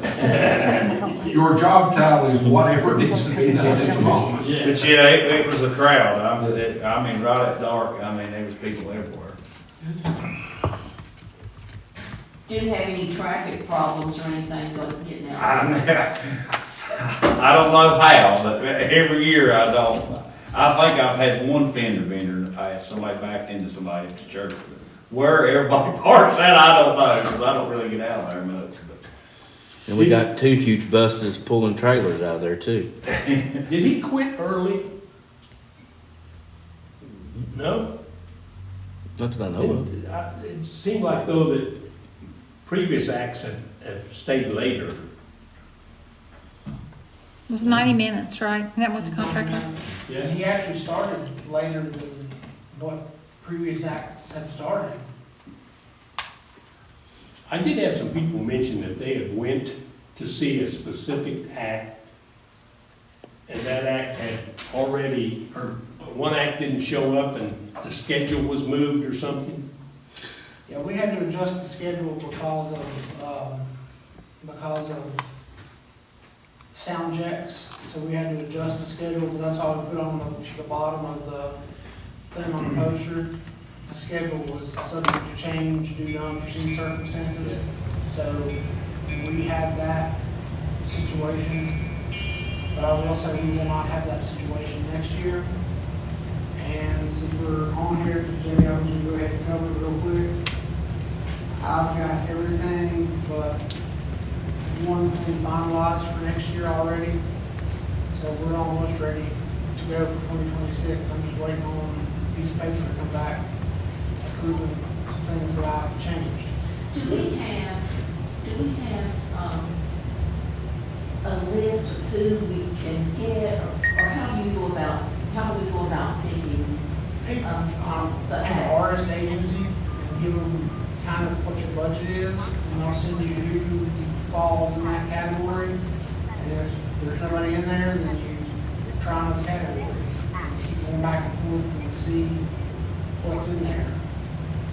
Your job title is whatever needs to be done at the moment. But yeah, it was a crowd. I mean, right at dark, there was people everywhere. Do you have any traffic problems or anything getting out? I don't know how, but every year I don't. I think I've had one fender bender in the past, somebody backed into somebody at the church. Where everybody parks at, I don't know, because I don't really get out of there much. But. And we got 2 huge buses pulling trailers out of there too. Did he quit early? No? Not that I know of. It seemed like though that previous acts have stayed later. It was 90 minutes, right? Isn't that what the contract was? And he actually started later than what previous acts have started. I did have some people mention that they had went to see a specific act, and that act had already, or one act didn't show up and the schedule was moved or something. Yeah, we had to adjust the schedule because of sound checks. So we had to adjust the schedule, but that's all we put on the bottom of the thing on the poster. The schedule was subject to change due to unforeseen circumstances. So we had that situation, but I will say we will not have that situation next year. And since we're on here, Jenny, I'm going to go ahead and cover it real quick. I've got everything but one thing finalized for next year already. So we're almost ready to go for 2026. I'm just waiting on a piece of paper to come back, approving some things that I've changed. Do we have, a list of who we can get, or how do we go about picking? The An acts. artist agency, and give them kind of what your budget is, and I'll send you who falls in that category. And if there's nobody in there, then you try another category. Keep going back and forth and see what's in there.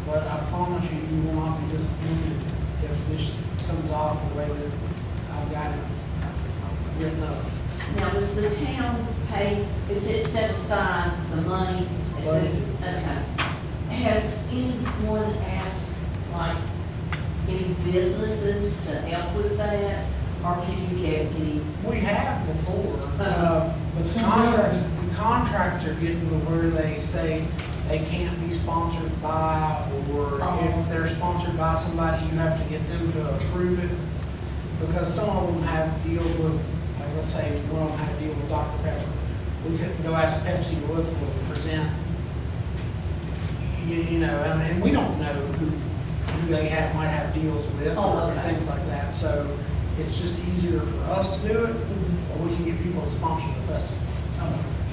But I promise you, you will not be disappointed if this comes off the way that I've got it written up. Now, does the town pay, is it set aside the money? It says, okay. Has anyone asked, like, any businesses to help with that? Or can you get any? We have before, Uh-huh. but the contracts are getting to where they say they can't be sponsored by, or if they're sponsored by somebody, you have to get them to approve it. Because some of them have deals with, let's say, one of them had a deal with Dr. Pepper. We couldn't go ask Pepsi or Louisville to present, you know, and we don't know who they might have deals with or okay. things like that. So it's just easier for us to do it, or we can get people to sponsor the festival.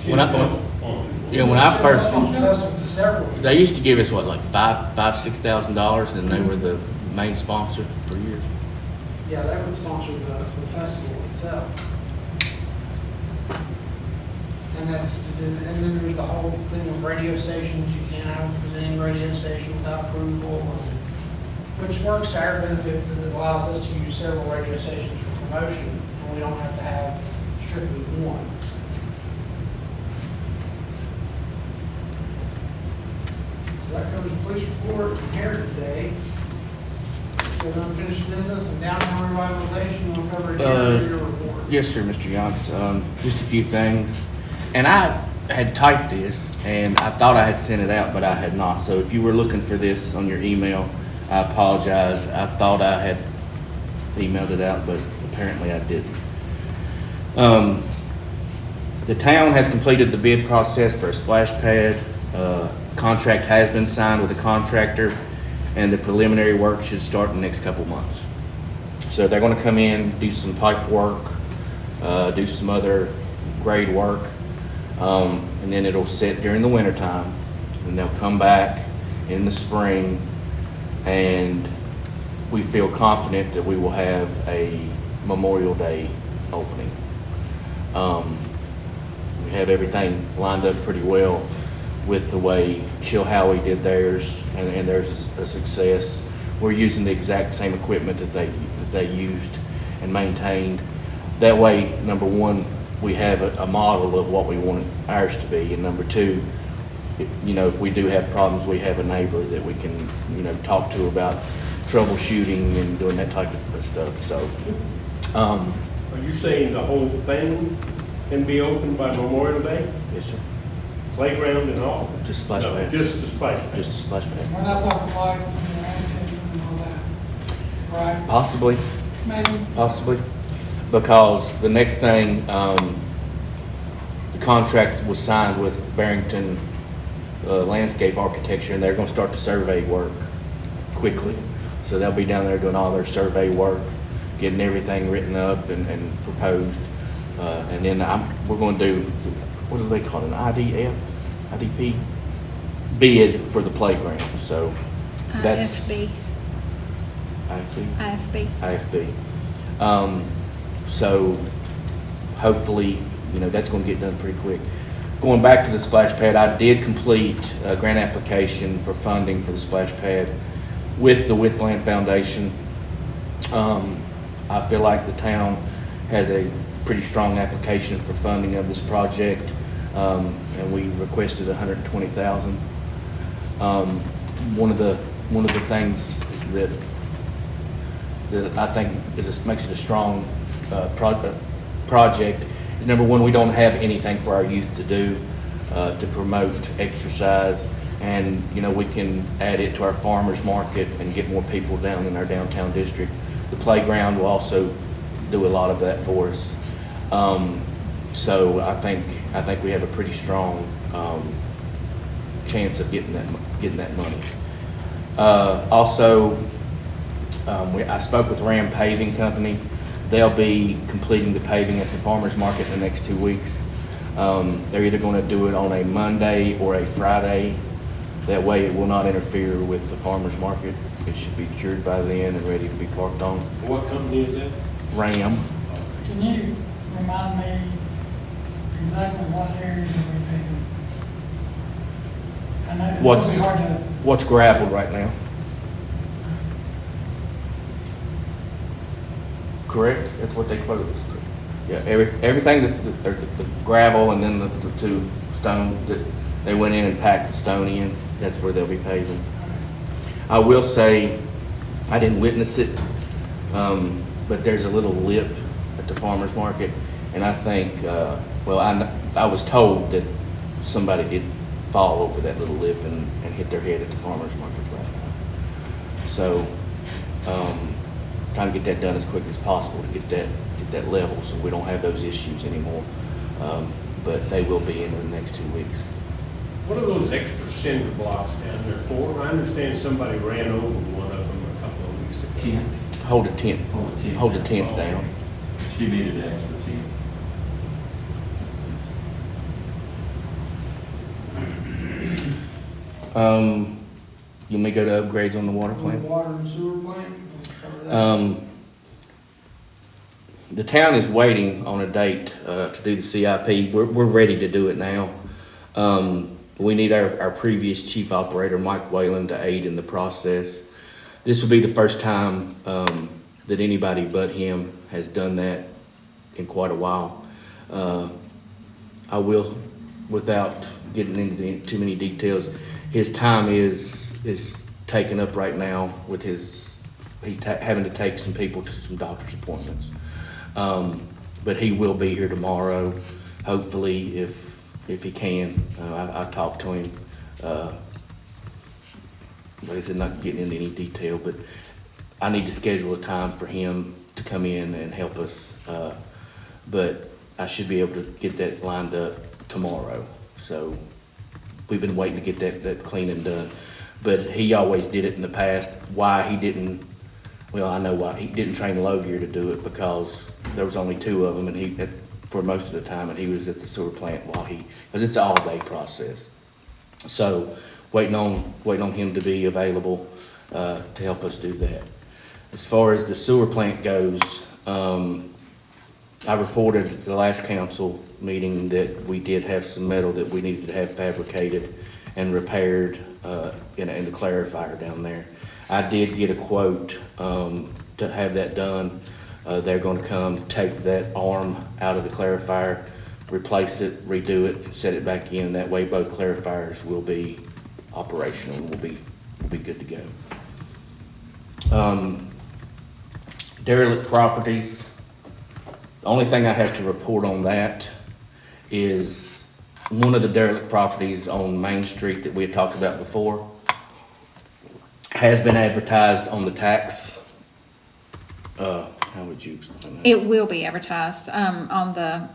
When I first, Sponsored the festival several years. they used to give us what, like $6,000, and they were the main sponsor for years. Yeah, they would sponsor the festival itself. And that's to do, and then there's the whole thing with radio stations. You can't have a presenting radio station without approval, which works to our benefit because it allows us to use several radio stations for promotion, and we don't have to have strictly one. So that covers the police report and Heritage Day. We're gonna finish business and downtown revitalization. We'll cover it in your report. Yes, sir, Mr. Younts. Just a few things. And I had typed this, and I thought I had sent it out, but I had not. So if you were looking for this on your email, I apologize. I thought I had emailed it out, but apparently I didn't. The town has completed the bid process for a splash pad. Contract has been signed with the contractor, and the preliminary work should start in the next couple months. So they're gonna come in, do some pipe work, do some other grade work, and then it'll sit during the winter time, and they'll come back in the spring, and we feel confident that we will have a Memorial Day opening. We have everything lined up pretty well with the way Chilhowie did theirs, and theirs is a success. We're using the exact same equipment that they used and maintained. That way, number one, we have a model of what we want ours to be, and number two, you know, if we do have problems, we have a neighbor that we can, you know, talk to about troubleshooting and doing that type of stuff. So, Are you saying the whole thing can be opened by Memorial Day? yes, sir. Playground and all? Just splash No, pad. just the splash pad. Just a splash pad. We're not talking lights and landscaping and all that, right? Possibly. Maybe. Possibly, because the next thing, the contract was signed with Barrington landscape architecture, and they're gonna start the survey work quickly. So they'll be down there doing all their survey work, getting everything written up and proposed. And then we're gonna do, what do they call it, an IDP bid for the playground, so that's. IFB, IFB? IFB. IFB. So hopefully, that's gonna get done pretty quick. Going back to the splash pad, I did complete a grant application for funding for the splash pad with the Withland Foundation. I feel like the town has a pretty strong application for funding of this project, and we requested $120,000. One of the things that I think makes it a strong project is, number one, we don't have anything for our youth to do to promote exercise, and we can add it to our farmers market and get more people down in our downtown district. The playground will also do a lot of that for us. So I think we have a pretty strong chance of getting that money. Also, I spoke with Ram Paving Company. They'll be completing the paving at the farmers market in the next 2 weeks. They're either going to do it on a Monday or a Friday. That way it will not interfere with the farmers market. It should be cured by then and ready to be parked on. What company is that? Ram. Can you remind me exactly what areas are we paving? I know it's gonna be hard to, What's gravel right now? Correct? That's what they quoted us. Yeah, everything the gravel and then the two stone that they went in and packed the stone in, that's where they'll be paving. I will say, I didn't witness it, but there's a little lip at the farmer's market, and I think, I was told that somebody did fall over that little lip and hit their head at the farmer's market last time. So, trying to get that done as quick as possible to get that level so we don't have those issues anymore. But they will be in the next 2 weeks. What are those extra cinder blocks down there for? I understand somebody ran over one of them a couple of weeks ago. Tent. Hold the tent. Hold the tents Oh. down. She needed an extra tent. You may go to upgrades on the water plant. water and sewer plant, we'll cover that. The town is waiting on a date to do the CIP. We're ready to do it now. We need our previous chief operator, Mike Whalen, to aid in the process. This will be the first time that anybody but him has done that in quite a while. I will, without getting into too many details, his time is taken up right now with he's having to take some people to some doctor's appointments. But he will be here tomorrow, hopefully, if he can. I talked to him, like I said, not getting into any detail, but I need to schedule a time for him to come in and help us. But I should be able to get that lined up tomorrow. So we've been waiting to get that clean and done. But he always did it in the past. Why he didn't, well, I know why. He didn't train Low Gear to do it because there was only 2 of them, and for most of the time, and he was at the sewer plant because it's an all-day process. So waiting on him to be available to help us do that. As far as the sewer plant goes, I reported at the last council meeting that we did have some metal that we needed to have fabricated and repaired in the clarifier down there. I did get a quote to have that done. They're going to come take that arm out of the clarifier, replace it, redo it, and set it back in. That way both clarifiers will be operational and we'll be good to go. Derelict properties. The only thing I have to report on that is one of the derelict properties on Main Street that we had talked about before has been advertised on the tax. How would you explain that? It will be advertised on the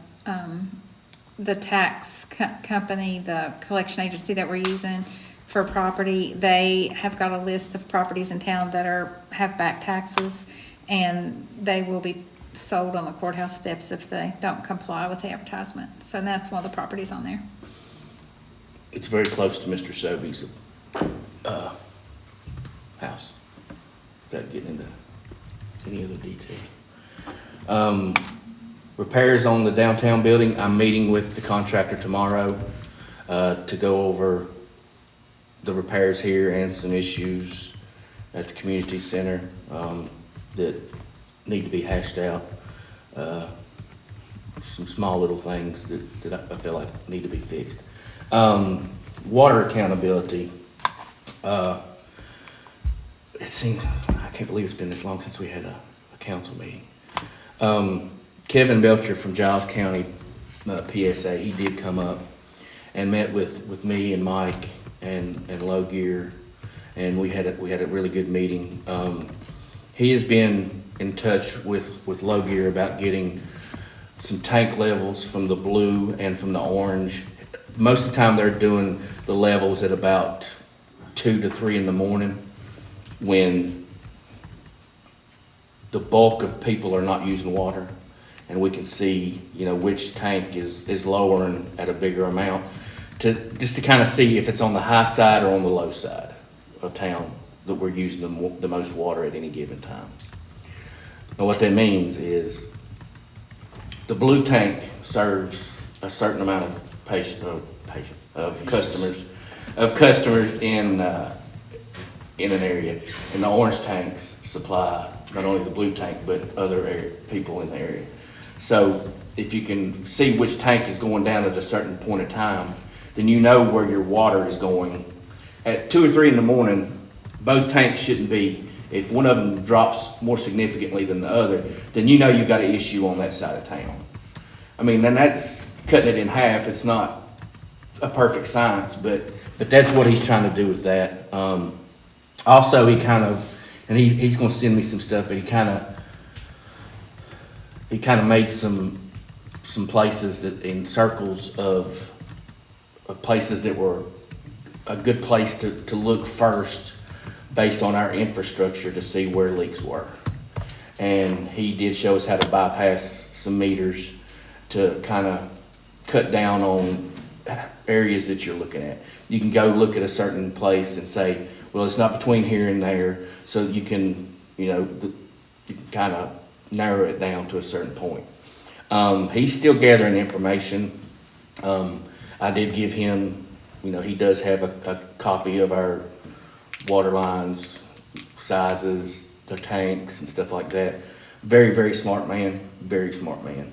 the tax company, the collection agency that we're using for property, they have got a list of properties in town that have back taxes, and they will be sold on the courthouse steps if they don't comply with the advertisement. So that's one of the properties on there. It's very close to Mr. Sobey's, house, without getting into any other detail. Repairs on the downtown building, I'm meeting with the contractor tomorrow, to go over the repairs here and some issues at the community center, that need to be hashed out. Some small little things that I feel like need to be fixed. Water accountability, it seems, I can't believe it's been this long since we had a council meeting. Kevin Belcher from Giles County, PSA, he did come up and met with me and Mike and Low Gear, and we had a really good meeting. He has been in touch with Low Gear about getting some tank levels from the blue and from the orange. Most of the time they're doing the levels at about 2 to 3 in the morning, when the bulk of people are not using water, and we can see, which tank is lowering at a bigger amount, just to kind of see if it's on the high side or on the low side of town that we're using the most water at any given time. Now what that means is the blue tank serves a certain amount of customers in an area, and the orange tanks supply not only the blue tank but other people in the area. So if you can see which tank is going down at a certain point in time, then you know where your water is going. At 2 or 3 in the morning, both tanks shouldn't be. If one of them drops more significantly than the other, then you know you've got an issue on that side of town. I mean, then that's cutting it in half. It's not a perfect science, but that's what he's trying to do with that. Also, he's going to send me some stuff, but he kind of made some places that in circles of places that were a good place to look first based on our infrastructure to see where leaks were. And he did show us how to bypass some meters to kind of cut down on areas that you're looking at. You can go look at a certain place and say, well, it's not between here and there, so you can, kind of narrow it down to a certain point. He's still gathering information. I did give him, he does have a copy of our water lines, sizes, the tanks and stuff like that. Very, very smart man, very smart man.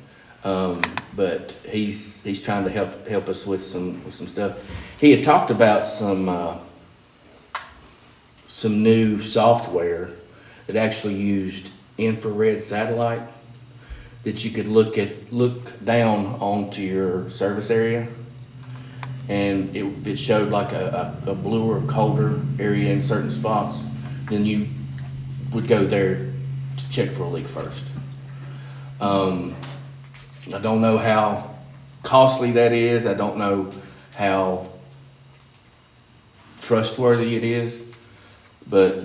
But he's trying to help us with some stuff. He had talked about some new software that actually used infrared satellite that you could look down onto your service area, and if it showed like a bluer or colder area in certain spots, then you would go there to check for a leak first. I don't know how costly that is. I don't know how trustworthy it is, but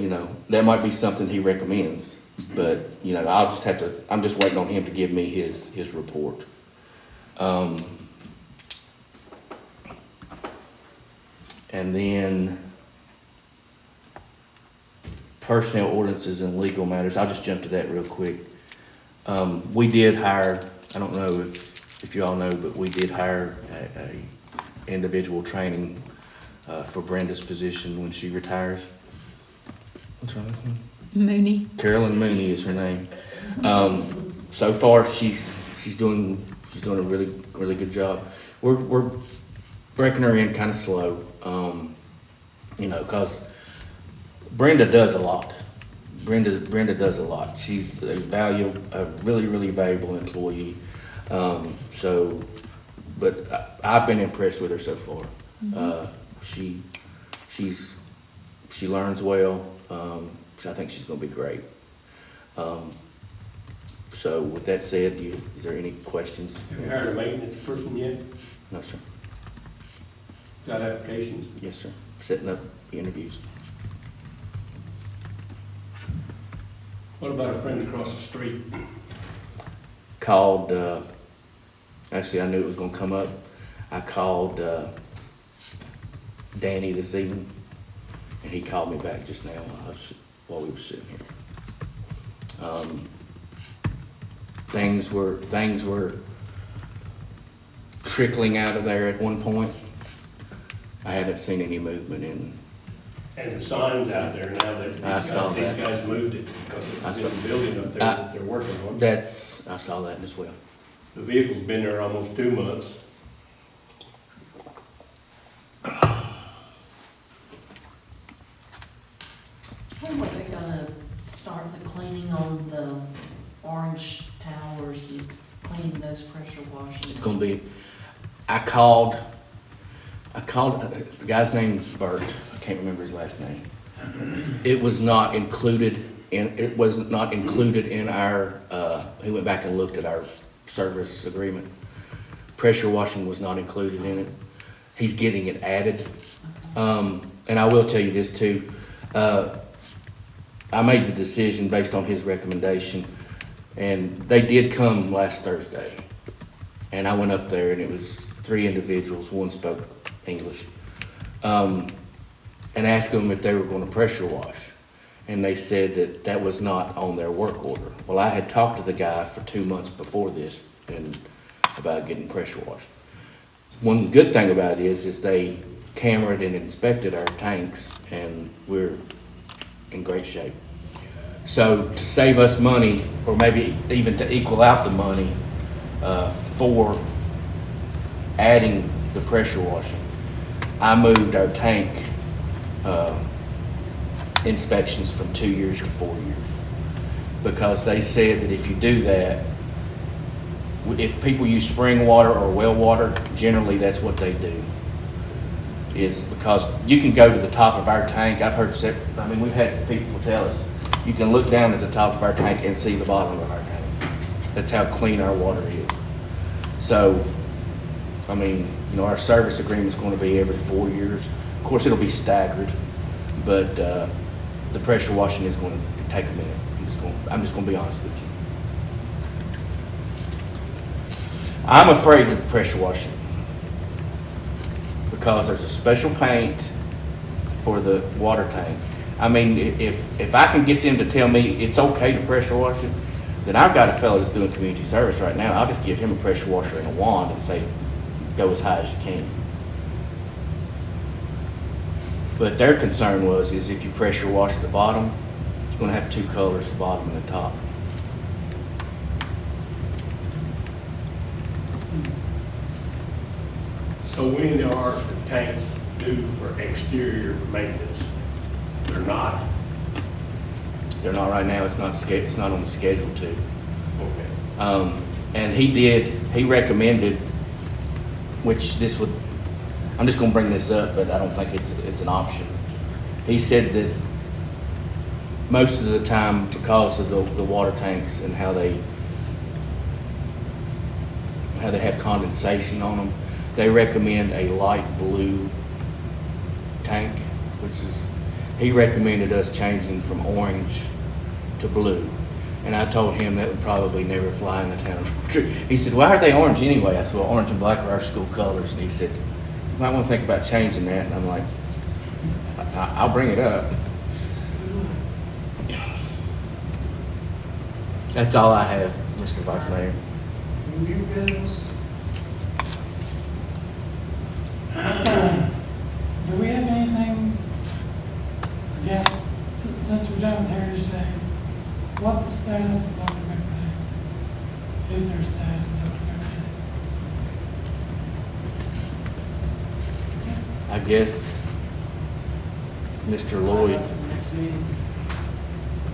that might be something he recommends. But I'm just waiting on him to give me his report. And then personnel ordinances and legal matters. I'll just jump to that real quick. We did hire, I don't know if you all know, but we did hire a individual training for Brenda's position when she retires. What's wrong with me? Mooney. Carolyn Mooney is her name. So far, she's doing a really, really good job. We're breaking her in kind of slow, because Brenda does a lot. Brenda does a lot. She's a really, really valuable employee. But I've been impressed with her so far. She learns well. So I think she's going to be great. So with that said, is there any questions? Have you hired a maintenance person yet? No, sir. Got applications? Yes, sir. Setting up interviews. What about a friend across the street? Called, actually, I knew it was gonna come up. I called, Danny this evening, and he called me back just now while we were sitting here. Things were trickling out of there at one point. I haven't seen any movement in, And the signs out there now that I saw these that. guys moved it because it I was saw- in the building up there that they're working on. I saw that as well. The vehicle's been there almost 2 months. When were they gonna start the cleaning on the orange towers and cleaning those pressure washing? It's gonna be, I called, the guy's name's Bert, I can't remember his last name. It was not included in our, he went back and looked at our service agreement. Pressure washing was not included in it. He's getting it added. And I will tell you this too, I made the decision based on his recommendation, and they did come last Thursday. And I went up there and it was 3 individuals, one spoke English, and asked them if they were gonna pressure wash. And they said that that was not on their work order. Well, I had talked to the guy for 2 months before this and about getting pressure washed. One good thing about it is they cameraed and inspected our tanks, and we're in great shape. So to save us money, or maybe even to equal out the money for adding the pressure washing, I moved our tank inspections from 2 years to 4 years. Because they said that if you do that, if people use spring water or well water, generally that's what they do. Is because you can go to the top of our tank. We've had people tell us, you can look down at the top of our tank and see the bottom of our tank. That's how clean our water is. So, our service agreement is going to be every 4 years. Of course, it'll be staggered, but the pressure washing is going to take a minute. I'm just going to be honest with you. I'm afraid of the pressure washing because there's a special paint for the water tank. If I can get them to tell me it's okay to pressure wash it, then I've got a fellow that's doing community service right now. I'll just give him a pressure washer and a wand and say, go as high as you can. But their concern is if you pressure wash the bottom, you're going to have 2 colors, the bottom and the top. So when are the tanks due for exterior maintenance? They're not? They're not right now. It's not on the schedule to. Okay. And he recommended, which I'm just gonna bring this up, but I don't think it's an option. He said that most of the time, because of the water tanks and how they have condensation on them, they recommend a light blue tank, he recommended us changing from orange to blue. And I told him that would probably never fly in the town of Tree. He said, why are they orange anyway? I said, well, orange and black are our school colors. And he said, you might want to think about changing that. And I'm like, I'll bring it up. That's all I have, Mr. Vice Mayor. New business? Do we have anything, I guess, since we're done with Heritage Day, what's the status of Dr. Pepper Day? Is there a status of Dr. Pepper Day? I guess Mr. Lloyd,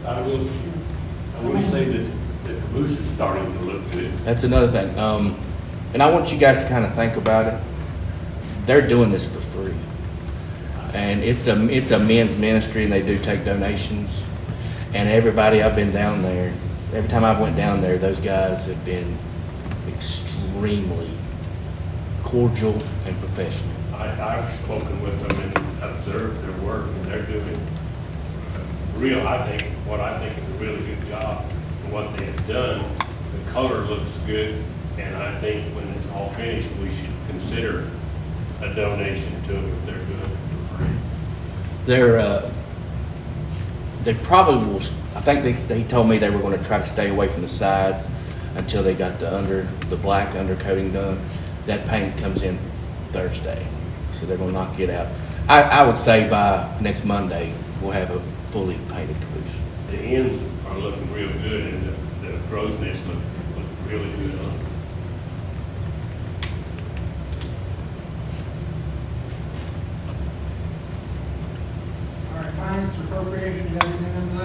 I will say that the caboose is starting to look good. that's another thing. And I want you guys to kind of think about it. They're doing this for free. And it's a men's ministry and they do take donations. And everybody, I've been down there, every time I've went down there, those guys have been extremely cordial and professional. I've spoken with them and observed their work, and they're doing what I think is a really good job. And what they have done, the color looks good, and I think when it's all finished, we should consider a donation to them if they're doing it for free. They probably will, I think they told me they were gonna try to stay away from the sides until they got the black undercoating done. That paint comes in Thursday, so they're gonna knock it out. I would say by next Monday, we'll have a fully painted caboose. The ends are looking real good, and the crow's nest look really good on it. All right, finance appropriation, you got anything into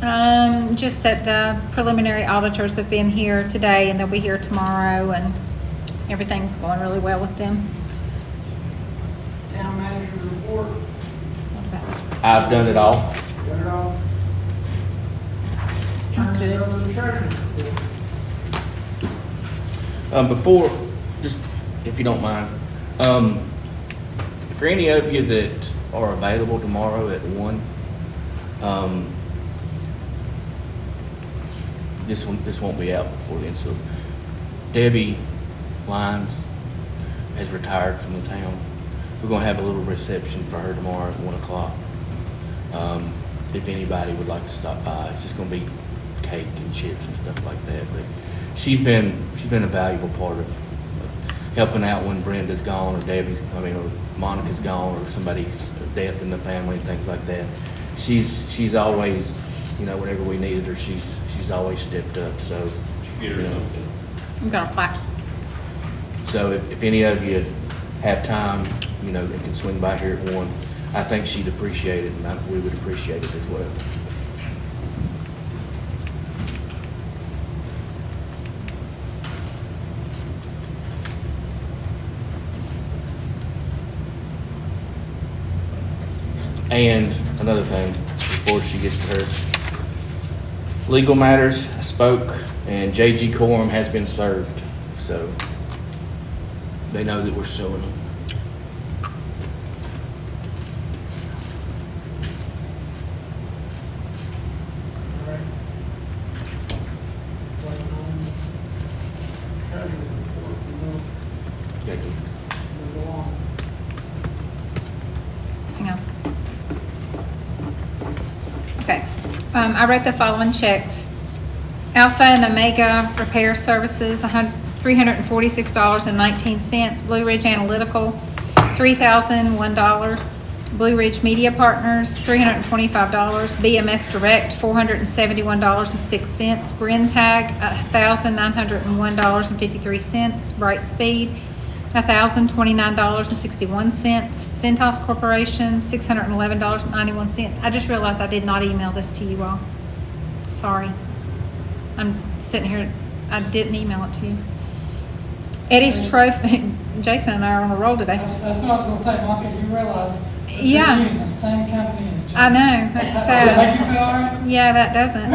that? Just that the preliminary auditors have been here today and they'll be here tomorrow, and everything's going really well with them. Town manager report, What about- I've done it all. got it all? Turn it over to the treasurer. Before, just if you don't mind, for any of you that are available tomorrow at 1, this won't be out before then. So Debbie Lyons has retired from the town. We're gonna have a little reception for her tomorrow at 1 o'clock. If anybody would like to stop by, it's just gonna be cake and chips and stuff like that. But she's been a valuable part of helping out when Brenda's gone or Monica's gone or somebody's death in the family and things like that. She's always, whenever we needed her, she's always stepped up. So Did you get her something? I'm gonna plaque. So if any of you have time, and can swing by here at 1, I think she'd appreciate it, and we would appreciate it as well. And another thing, before she gets to hers, legal matters, I spoke, and JG Quorum has been served, so they know that we're suing them. All right. Waiting on treasurer's report, we'll move along. Hang on. Okay, I wrote the following checks. Alpha and Omega Repair Services, $346.19. Blue Ridge Analytical, $3,001. Blue Ridge Media Partners, $325. BMS Direct, $471.06. Brentag, $1,901.53. Brightspeed, $1,029.61. Centos Corporation, $611.91. I just realized I did not email this to you all. Sorry. I'm sitting here, I didn't email it to you. Eddie's Trophy, Jason and I are on a roll today. That's what I was gonna say, Monica, you realize that Yeah. you're in the same company as Jason. I know, that's Does that make sad. you feel all right? Yeah, that doesn't.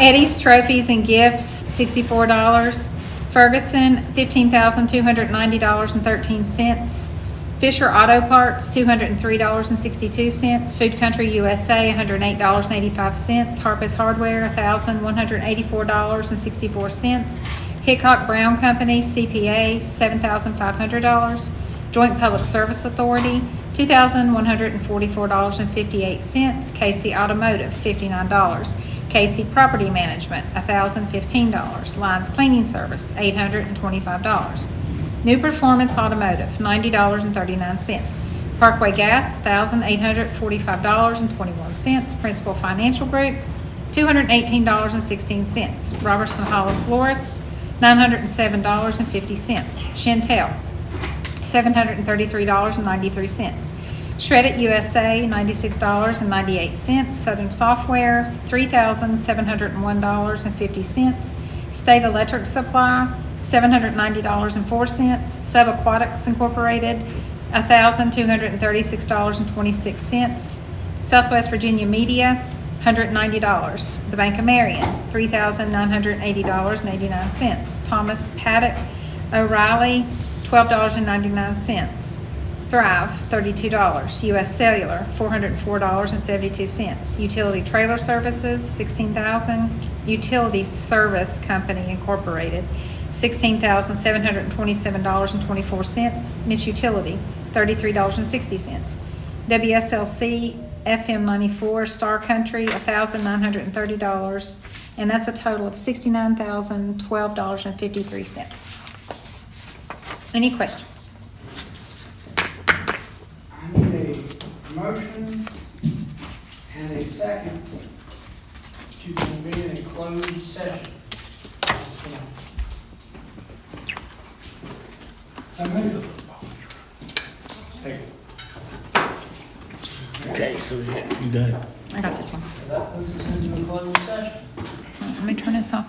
Eddie's Trophies and Gifts, $64. Ferguson, $15,290.13. Fisher Auto Parts, $203.62. Food Country USA, $108.85. Harpus Hardware, $1,184.64. Hickok Brown Company, CPA, $7,500. Joint Public Service Authority, $2,144.58. Casey Automotive, $59. Casey Property Management, $1,015. Lyons Cleaning Service, $825. New Performance Automotive, $90.39. Parkway Gas, $1,845.21. Principal Financial Group, $218.16. Robertson Hollow Florist, $907.50. Chantel, $733.93. Shred-it USA, $96.98. Southern Software, $3,701.50. State Electric Supply, $790.04. Subaquatics Incorporated, $1,236.26. Southwest Virginia Media, $190. The Bank of Marion, $3,980.89. Thomas Paddock O'Reilly, $12.99. Thrive, $32. US Cellular, $404.72. Utility Trailer Services, $16,000. Utility Service Company Incorporated, $16,727.24. Miss Utility, $33.60. WSLC FM 94 Star Country, $1,930, and that's a total of $69,012.53. Any questions? I need a motion and a second to convene a closed session. So move. Okay, so you got it. I got this one. So that puts us into a closed session. Let me turn this off.